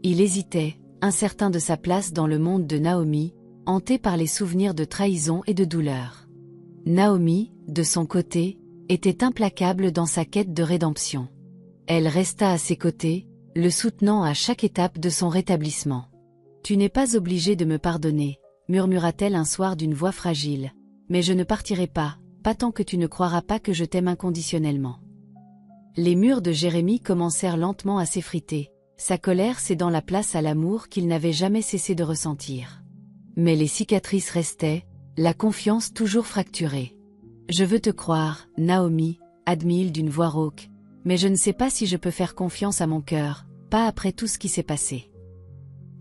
Il hésitait, incertain de sa place dans le monde de Naomi, hanté par les souvenirs de trahison et de douleur. Naomi, de son côté, était implacable dans sa quête de rédemption. Elle resta à ses côtés, le soutenant à chaque étape de son rétablissement. « Tu n'es pas obligé de me pardonner », murmura-t-elle un soir d'une voix fragile, « mais je ne partirai pas, pas tant que tu ne croiras pas que je t'aime inconditionnellement. » Les murs de Jérémie commencèrent lentement à s'effriter, sa colère cédant la place à l'amour qu'il n'avait jamais cessé de ressentir. Mais les cicatrices restaient, la confiance toujours fracturée. « Je veux te croire, Naomi, » admit-il d'une voix rauque, « mais je ne sais pas si je peux faire confiance à mon cœur, pas après tout ce qui s'est passé. »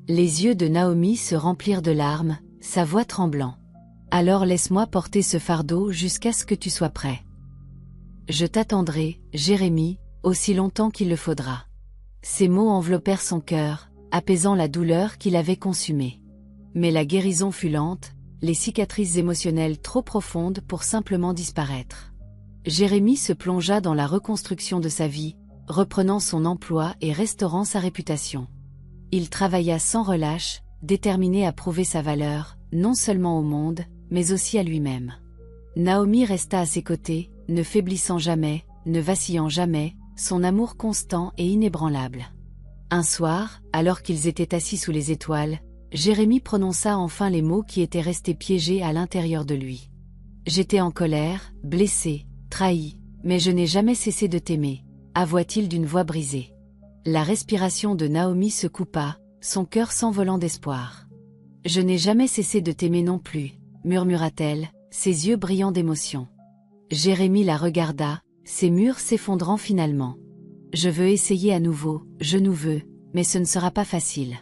Les yeux de Naomi se remplirent de larmes, sa voix tremblant. « Alors laisse-moi porter ce fardeau jusqu'à ce que tu sois prêt. Je t'attendrai, Jérémie, aussi longtemps qu'il le faudra. » Ces mots enveloppèrent son cœur, apaisant la douleur qu'il avait consumée. Mais la guérison fut lente, les cicatrices émotionnelles trop profondes pour simplement disparaître. Jérémie se plongea dans la reconstruction de sa vie, reprenant son emploi et restaurant sa réputation. Il travailla sans relâche, déterminé à prouver sa valeur, non seulement au monde, mais aussi à lui-même. Naomi resta à ses côtés, ne faiblissant jamais, ne vacillant jamais, son amour constant et inébranlable. Un soir, alors qu'ils étaient assis sous les étoiles, Jérémie prononça enfin les mots qui étaient restés piégés à l'intérieur de lui. « J'étais en colère, blessé, trahi, mais je n'ai jamais cessé de t'aimer », avoua-t-il d'une voix brisée. La respiration de Naomi se coupa, son cœur s'envolant d'espoir. « Je n'ai jamais cessé de t'aimer non plus », murmura-t-elle, ses yeux brillants d'émotion. Jérémie la regarda, ses murs s'effondrant finalement. « Je veux essayer à nouveau, je nous veux, mais ce ne sera pas facile. »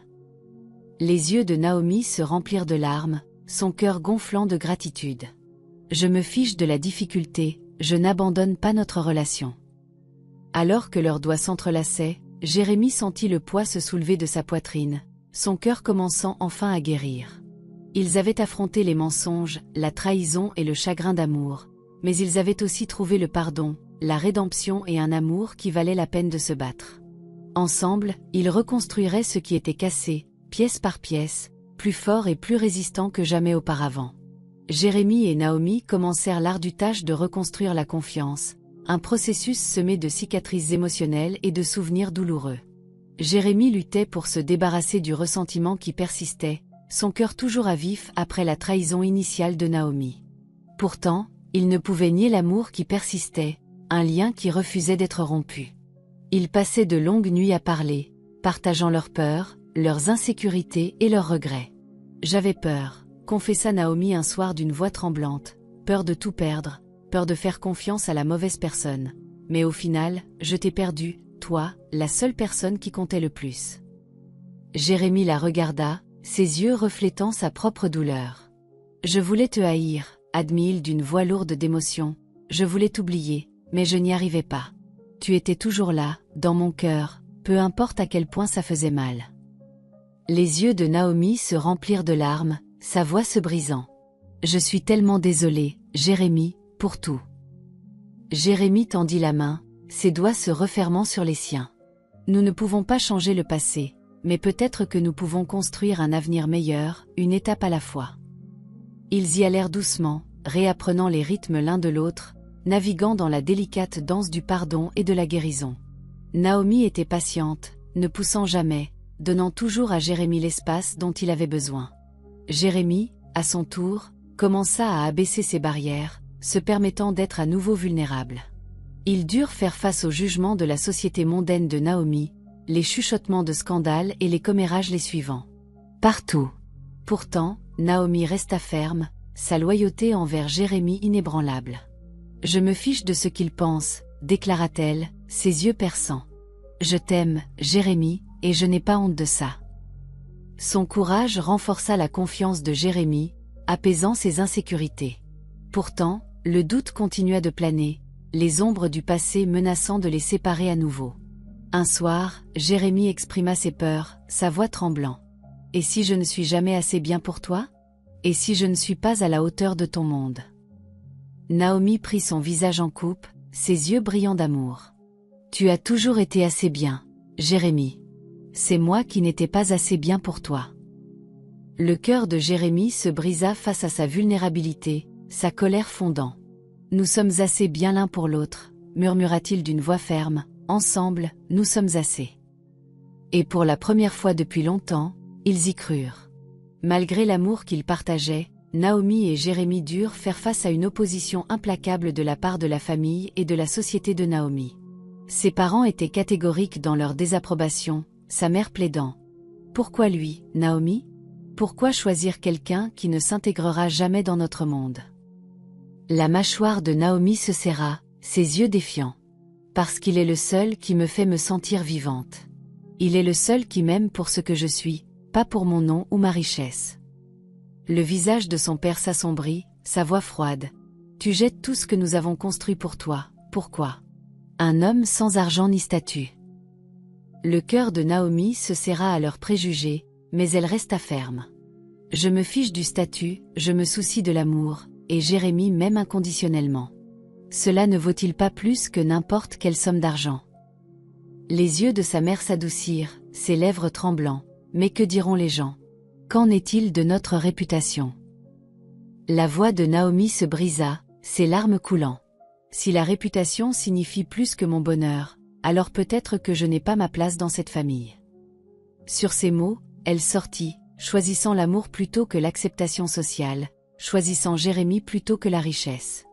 Les yeux de Naomi se remplirent de larmes, son cœur gonflant de gratitude. « Je me fiche de la difficulté, je n'abandonne pas notre relation. » Alors que leurs doigts s'entrelaçaient, Jérémie sentit le poids se soulever de sa poitrine, son cœur commençant enfin à guérir. Ils avaient affronté les mensonges, la trahison et le chagrin d'amour, mais ils avaient aussi trouvé le pardon, la rédemption et un amour qui valait la peine de se battre. Ensemble, ils reconstruiraient ce qui était cassé, pièce par pièce, plus fort et plus résistant que jamais auparavant. Jérémie et Naomi commencèrent l'ardue tâche de reconstruire la confiance, un processus semé de cicatrices émotionnelles et de souvenirs douloureux. Jérémie luttait pour se débarrasser du ressentiment qui persistait, son cœur toujours à vif après la trahison initiale de Naomi. Pourtant, il ne pouvait nier l'amour qui persistait, un lien qui refusait d'être rompu. Ils passaient de longues nuits à parler, partageant leurs peurs, leurs insécurités et leurs regrets. « J'avais peur », confessa Naomi un soir d'une voix tremblante, « peur de tout perdre, peur de faire confiance à la mauvaise personne. Mais au final, je t'ai perdu, toi, la seule personne qui comptait le plus. » Jérémie la regarda, ses yeux reflétant sa propre douleur. « Je voulais te haïr, » admit-il d'une voix lourde d'émotion, « je voulais t'oublier, mais je n'y arrivais pas. Tu étais toujours là, dans mon cœur, peu importe à quel point ça faisait mal. » Les yeux de Naomi se remplirent de larmes, sa voix se brisant. « Je suis tellement désolée, Jérémie, pour tout. » Jérémie tendit la main, ses doigts se refermant sur les siens. « Nous ne pouvons pas changer le passé, mais peut-être que nous pouvons construire un avenir meilleur, une étape à la fois. » Ils y allèrent doucement, réapprenant les rythmes l'un de l'autre, naviguant dans la délicate danse du pardon et de la guérison. Naomi était patiente, ne poussant jamais, donnant toujours à Jérémie l'espace dont il avait besoin. Jérémie, à son tour, commença à abaisser ses barrières, se permettant d'être à nouveau vulnérable. Ils durent faire face au jugement de la société mondaine de Naomi, les chuchotements de scandale et les commérages les suivants. Partout. Pourtant, Naomi resta ferme, sa loyauté envers Jérémie inébranlable. « Je me fiche de ce qu'il pense, » déclara-t-elle, ses yeux perçants. « Je t'aime, Jérémie, et je n'ai pas honte de ça. » Son courage renforça la confiance de Jérémie, apaisant ses insécurités. Pourtant, le doute continua de planer, les ombres du passé menaçant de les séparer à nouveau. Un soir, Jérémie exprima ses peurs, sa voix tremblant. « Et si je ne suis jamais assez bien pour toi? Et si je ne suis pas à la hauteur de ton monde ?» Naomi prit son visage en coupe, ses yeux brillants d'amour. « Tu as toujours été assez bien, Jérémie. C'est moi qui n'étais pas assez bien pour toi. » Le cœur de Jérémie se brisa face à sa vulnérabilité, sa colère fondant. « Nous sommes assez bien l'un pour l'autre, » murmura-t-il d'une voix ferme, « ensemble, nous sommes assez. » Et pour la première fois depuis longtemps, ils y crurent. Malgré l'amour qu'ils partageaient, Naomi et Jérémie durent faire face à une opposition implacable de la part de la famille et de la société de Naomi. Ses parents étaient catégoriques dans leur désapprobation, sa mère plaidant. « Pourquoi lui, Naomi ? Pourquoi choisir quelqu'un qui ne s'intégrera jamais dans notre monde ?» La mâchoire de Naomi se serra, ses yeux défiants. « Parce qu'il est le seul qui me fait me sentir vivante. Il est le seul qui m'aime pour ce que je suis, pas pour mon nom ou ma richesse. » Le visage de son père s'assombrit, sa voix froide. « Tu jettes tout ce que nous avons construit pour toi, pourquoi? Un homme sans argent ni statut. » Le cœur de Naomi se serra à leurs préjugés, mais elle resta ferme. « Je me fiche du statut, je me soucie de l'amour, et Jérémie m'aime inconditionnellement. Cela ne vaut-il pas plus que n'importe quelle somme d'argent? » Les yeux de sa mère s'adoucirent, ses lèvres tremblant. « Mais que diront les gens? Qu'en est-il de notre réputation ?» La voix de Naomi se brisa, ses larmes coulant. « Si la réputation signifie plus que mon bonheur, alors peut-être que je n'ai pas ma place dans cette famille. » Sur ces mots, elle sortit, choisissant l'amour plutôt que l'acceptation sociale, choisissant Jérémie plutôt que la richesse.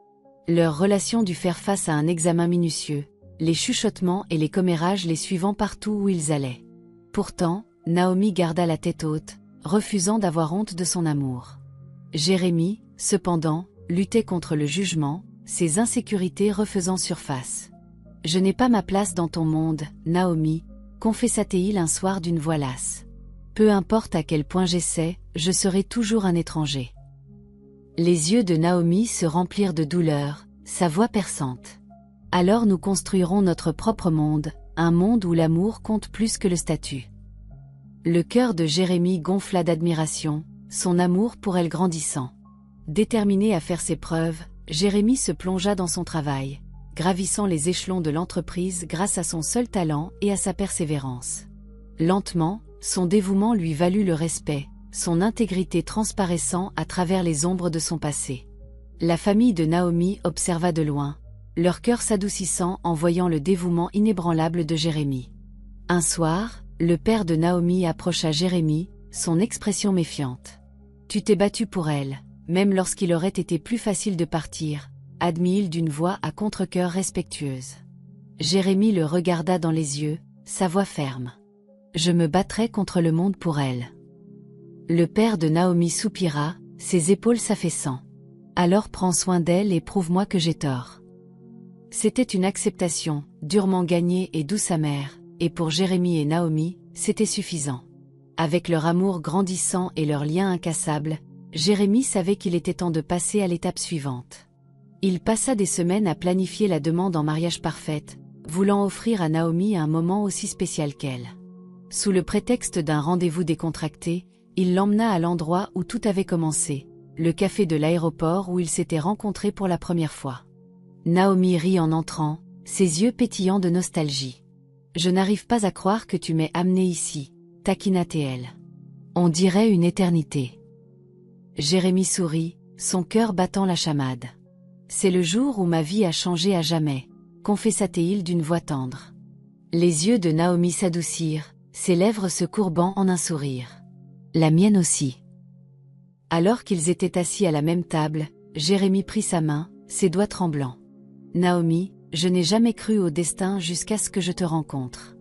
Leur relation dut faire face à un examen minutieux, les chuchotements et les commérages les suivant partout où ils allaient. Pourtant, Naomi garda la tête haute, refusant d'avoir honte de son amour. Jérémie, cependant, luttait contre le jugement, ses insécurités refaisant surface. « Je n'ai pas ma place dans ton monde, Naomi », confessa-t-il un soir d'une voix lasse. « Peu importe à quel point j'essaie, je serai toujours un étranger. » Les yeux de Naomi se remplirent de douleur, sa voix perçante. « Alors nous construirons notre propre monde, un monde où l'amour compte plus que le statut. » Le cœur de Jérémie gonfla d'admiration, son amour pour elle grandissant. Déterminé à faire ses preuves, Jérémie se plongea dans son travail, gravissant les échelons de l'entreprise grâce à son seul talent et à sa persévérance. Lentement, son dévouement lui valut le respect, son intégrité transparaissant à travers les ombres de son passé. La famille de Naomi observa de loin, leur cœur s'adoucissant en voyant le dévouement inébranlable de Jérémie. Un soir, le père de Naomi approcha Jérémie, son expression méfiante. « Tu t'es battu pour elle, même lorsqu'il aurait été plus facile de partir, » admit-il d'une voix à contre-cœur respectueuse. Jérémie le regarda dans les yeux, sa voix ferme. « Je me battrai contre le monde pour elle. » Le père de Naomi soupira, ses épaules s'affaissant. « Alors prends soin d'elle et prouve-moi que j'ai tort. » C'était une acceptation, durement gagnée et douce amère, et pour Jérémie et Naomi, c'était suffisant. Avec leur amour grandissant et leur lien incassable, Jérémie savait qu'il était temps de passer à l'étape suivante. Il passa des semaines à planifier la demande en mariage parfaite, voulant offrir à Naomi un moment aussi spécial qu'elle. Sous le prétexte d'un rendez-vous décontracté, il l'emmena à l'endroit où tout avait commencé, le café de l'aéroport où ils s'étaient rencontrés pour la première fois. Naomi rit en entrant, ses yeux pétillants de nostalgie. « Je n'arrive pas à croire que tu m'aies amené ici, » taquina-t-elle. « On dirait une éternité. » Jérémie sourit, son cœur battant la chamade. « C'est le jour où ma vie a changé à jamais, » confessa-t-il d'une voix tendre. Les yeux de Naomi s'adoucirent, ses lèvres se courbant en un sourire. « La mienne aussi. » Alors qu'ils étaient assis à la même table, Jérémie prit sa main, ses doigts tremblants. « Naomi, je n'ai jamais cru au destin jusqu'à ce que je te rencontre.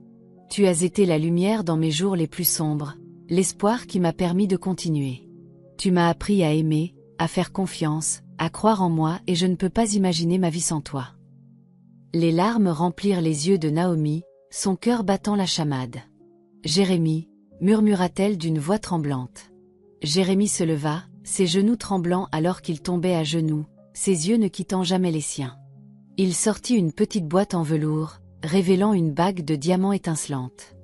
Tu as été la lumière dans mes jours les plus sombres, l'espoir qui m'a permis de continuer. Tu m'as appris à aimer, à faire confiance, à croire en moi et je ne peux pas imaginer ma vie sans toi. » Les larmes remplirent les yeux de Naomi, son cœur battant la chamade. « Jérémie, » murmura-t-elle d'une voix tremblante. Jérémie se leva, ses genoux tremblants alors qu'il tombait à genoux, ses yeux ne quittant jamais les siens. Il sortit une petite boîte en velours, révélant une bague de diamants étincelante.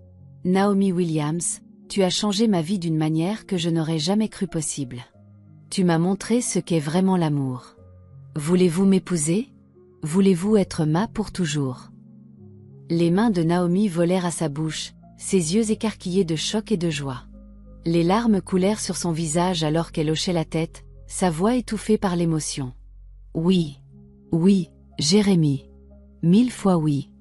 Naomi Williams, tu as changé ma vie d'une manière que je n'aurais jamais cru possible. Tu m'as montré ce qu'est vraiment l'amour. Voulez-vous m'épouser? Voulez-vous être ma pour toujours? Les mains de Naomi volèrent à sa bouche, ses yeux écarquillés de choc et de joie. Les larmes coulèrent sur son visage alors qu'elle hochait la tête, sa voix étouffée par l'émotion. Oui. Oui, Jérémie. 1000 fois oui.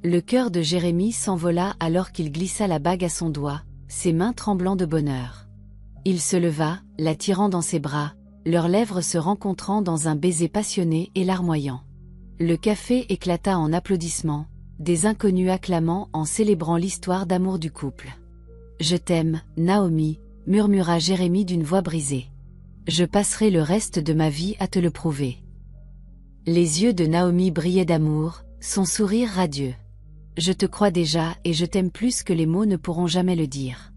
Le cœur de Jérémie s'envola alors qu'il glissa la bague à son doigt, ses mains tremblant de bonheur. Il se leva, la tirant dans ses bras, leurs lèvres se rencontrant dans un baiser passionné et larmoyant. Le café éclata en applaudissements, des inconnus acclamant en célébrant l'histoire d'amour du couple. « Je t'aime, Naomi », murmura Jérémie d'une voix brisée. « Je passerai le reste de ma vie à te le prouver. » Les yeux de Naomi brillaient d'amour, son sourire radieux. « Je te crois déjà et je t'aime plus que les mots ne pourront jamais le dire. »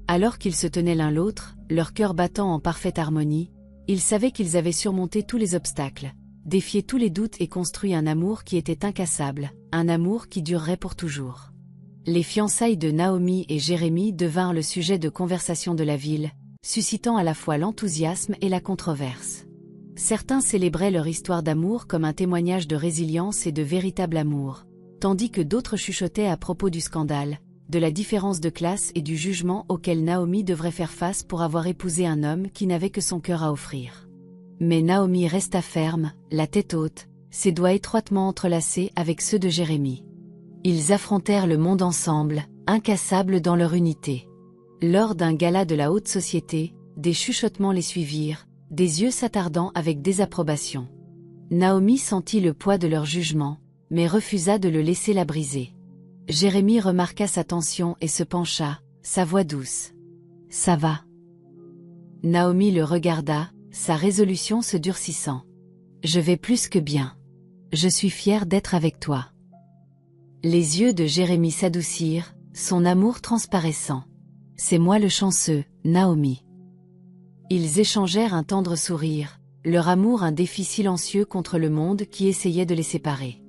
Alors qu'ils se tenaient l'un l'autre, leurs cœurs battant en parfaite harmonie, ils savaient qu'ils avaient surmonté tous les obstacles, défié tous les doutes et construit un amour qui était incassable, un amour qui durerait pour toujours. Les fiançailles de Naomi et Jérémie devinrent le sujet de conversation de la ville, suscitant à la fois l'enthousiasme et la controverse. Certains célébraient leur histoire d'amour comme un témoignage de résilience et de véritable amour, tandis que d'autres chuchotaient à propos du scandale, de la différence de classe et du jugement auquel Naomi devrait faire face pour avoir épousé un homme qui n'avait que son cœur à offrir. Mais Naomi resta ferme, la tête haute, ses doigts étroitement entrelacés avec ceux de Jérémie. Ils affrontèrent le monde ensemble, incassables dans leur unité. Lors d'un gala de la haute société, des chuchotements les suivirent, des yeux s'attardant avec désapprobation. Naomi sentit le poids de leur jugement, mais refusa de le laisser la briser. Jérémie remarqua sa tension et se pencha, sa voix douce. « Ça va ?» Naomi le regarda, sa résolution se durcissant. « Je vais plus que bien. Je suis fière d'être avec toi. » Les yeux de Jérémie s'adoucirent, son amour transparaissant. « C'est moi le chanceux, Naomi. » Ils échangèrent un tendre sourire, leur amour un défi silencieux contre le monde qui essayait de les séparer.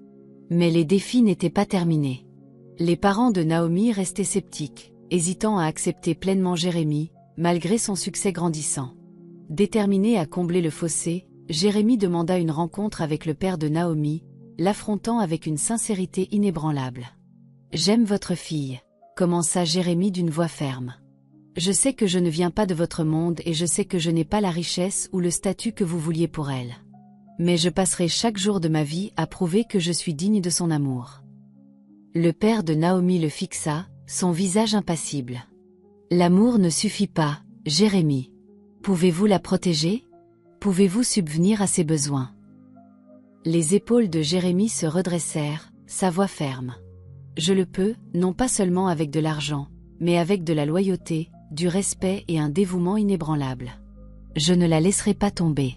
Mais les défis n'étaient pas terminés. Les parents de Naomi restaient sceptiques, hésitant à accepter pleinement Jérémie, malgré son succès grandissant. Déterminé à combler le fossé, Jérémie demanda une rencontre avec le père de Naomi, l'affrontant avec une sincérité inébranlable. « J'aime votre fille », commença Jérémie d'une voix ferme. « Je sais que je ne viens pas de votre monde et je sais que je n'ai pas la richesse ou le statut que vous vouliez pour elle. Mais je passerai chaque jour de ma vie à prouver que je suis digne de son amour. » Le père de Naomi le fixa, son visage impassible. « L'amour ne suffit pas, Jérémie. Pouvez-vous la protéger? Pouvez-vous subvenir à ses besoins? » Les épaules de Jérémie se redressèrent, sa voix ferme. « Je le peux, non pas seulement avec de l'argent, mais avec de la loyauté, du respect et un dévouement inébranlable. Je ne la laisserai pas tomber. »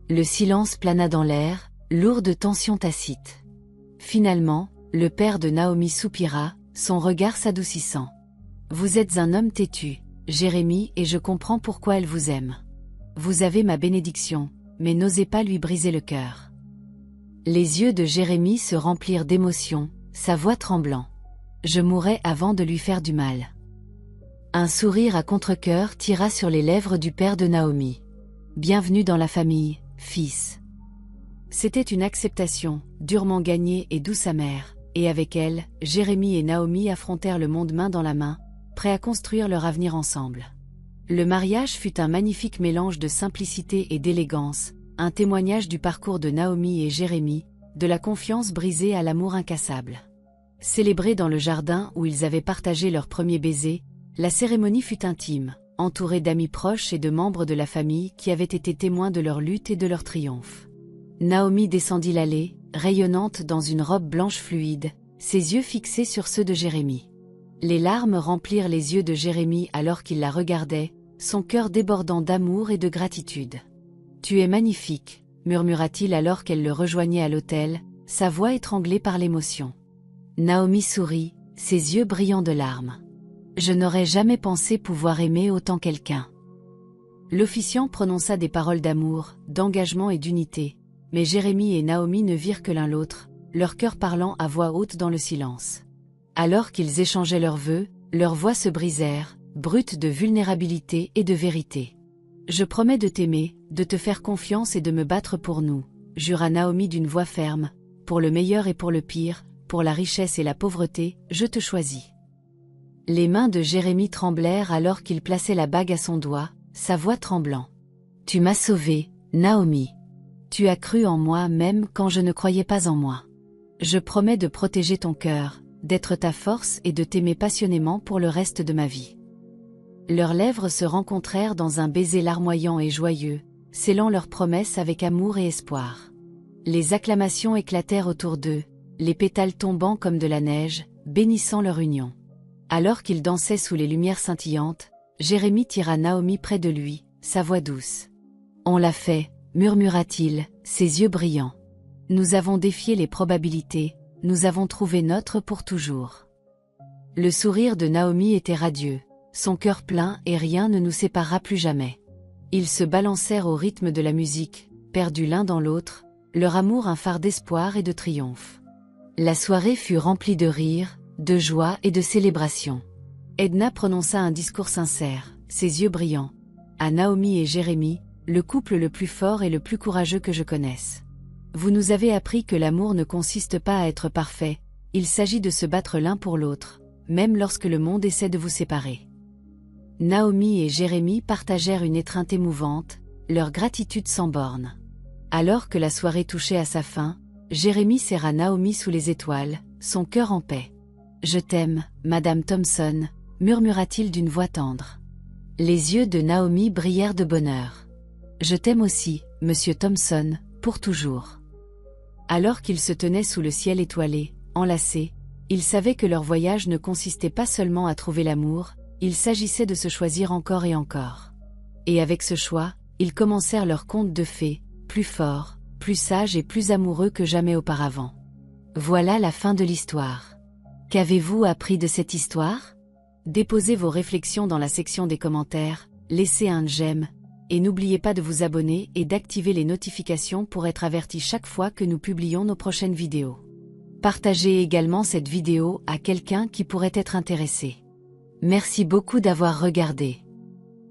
Le silence plana dans l'air, lourd de tension tacite. Finalement, le père de Naomi soupira, son regard s'adoucissant. « Vous êtes un homme têtu, Jérémie, et je comprends pourquoi elle vous aime. Vous avez ma bénédiction, mais n'osez pas lui briser le cœur. » Les yeux de Jérémie se remplirent d'émotion, sa voix tremblant. « Je mourrai avant de lui faire du mal. » Un sourire à contre-cœur tira sur les lèvres du père de Naomi. « Bienvenue dans la famille, fils. » C'était une acceptation, durement gagnée et douce amère, et avec elle, Jérémie et Naomi affrontèrent le monde main dans la main, prêts à construire leur avenir ensemble. Le mariage fut un magnifique mélange de simplicité et d'élégance, un témoignage du parcours de Naomi et Jérémie, de la confiance brisée à l'amour incassable. Célébré dans le jardin où ils avaient partagé leur premier baiser, la cérémonie fut intime, entourée d'amis proches et de membres de la famille qui avaient été témoins de leur lutte et de leur triomphe. Naomi descendit l'allée, rayonnante dans une robe blanche fluide, ses yeux fixés sur ceux de Jérémie. Les larmes remplirent les yeux de Jérémie alors qu'il la regardait, son cœur débordant d'amour et de gratitude. « Tu es magnifique », murmura-t-il alors qu'elle le rejoignait à l'autel, sa voix étranglée par l'émotion. Naomi sourit, ses yeux brillants de larmes. « Je n'aurais jamais pensé pouvoir aimer autant quelqu'un. » L'officiant prononça des paroles d'amour, d'engagement et d'unité, mais Jérémie et Naomi ne virent que l'un l'autre, leur cœur parlant à voix haute dans le silence. Alors qu'ils échangeaient leurs vœux, leurs voix se brisèrent, brutes de vulnérabilité et de vérité. « Je promets de t'aimer, de te faire confiance et de me battre pour nous », jura Naomi d'une voix ferme, « pour le meilleur et pour le pire, pour la richesse et la pauvreté, je te choisis. » Les mains de Jérémie tremblèrent alors qu'il plaçait la bague à son doigt, sa voix tremblant. « Tu m'as sauvée, Naomi. Tu as cru en moi même quand je ne croyais pas en moi. Je promets de protéger ton cœur, d'être ta force et de t'aimer passionnément pour le reste de ma vie. » Leurs lèvres se rencontrèrent dans un baiser larmoyant et joyeux, scellant leurs promesses avec amour et espoir. Les acclamations éclatèrent autour d'eux, les pétales tombant comme de la neige, bénissant leur union. Alors qu'ils dansaient sous les lumières scintillantes, Jérémie tira Naomi près de lui, sa voix douce. « On l'a fait », murmura-t-il, ses yeux brillants. « Nous avons défié les probabilités, nous avons trouvé notre pour toujours. » Le sourire de Naomi était radieux, son cœur plein et rien ne nous séparera plus jamais. Ils se balancèrent au rythme de la musique, perdus l'un dans l'autre, leur amour un phare d'espoir et de triomphe. La soirée fut remplie de rires, de joie et de célébration. Edna prononça un discours sincère, ses yeux brillants. « À Naomi et Jérémie, le couple le plus fort et le plus courageux que je connaisse. Vous nous avez appris que l'amour ne consiste pas à être parfait, il s'agit de se battre l'un pour l'autre, même lorsque le monde essaie de vous séparer. » Naomi et Jérémie partagèrent une étreinte émouvante, leur gratitude sans bornes. Alors que la soirée touchait à sa fin, Jérémie serra Naomi sous les étoiles, son cœur en paix. « Je t'aime, Madame Thompson », murmura-t-il d'une voix tendre. Les yeux de Naomi brillèrent de bonheur. « Je t'aime aussi, Monsieur Thompson, pour toujours. » Alors qu'ils se tenaient sous le ciel étoilé, enlacés, ils savaient que leur voyage ne consistait pas seulement à trouver l'amour, il s'agissait de se choisir encore et encore. Et avec ce choix, ils commencèrent leur conte de fées, plus fort, plus sage et plus amoureux que jamais auparavant. Voilà la fin de l'histoire. Qu'avez-vous appris de cette histoire? Déposez vos réflexions dans la section des commentaires, laissez un j'aime, et n'oubliez pas de vous abonner et d'activer les notifications pour être averti chaque fois que nous publions nos prochaines vidéos. Partagez également cette vidéo à quelqu'un qui pourrait être intéressé. Merci beaucoup d'avoir regardé.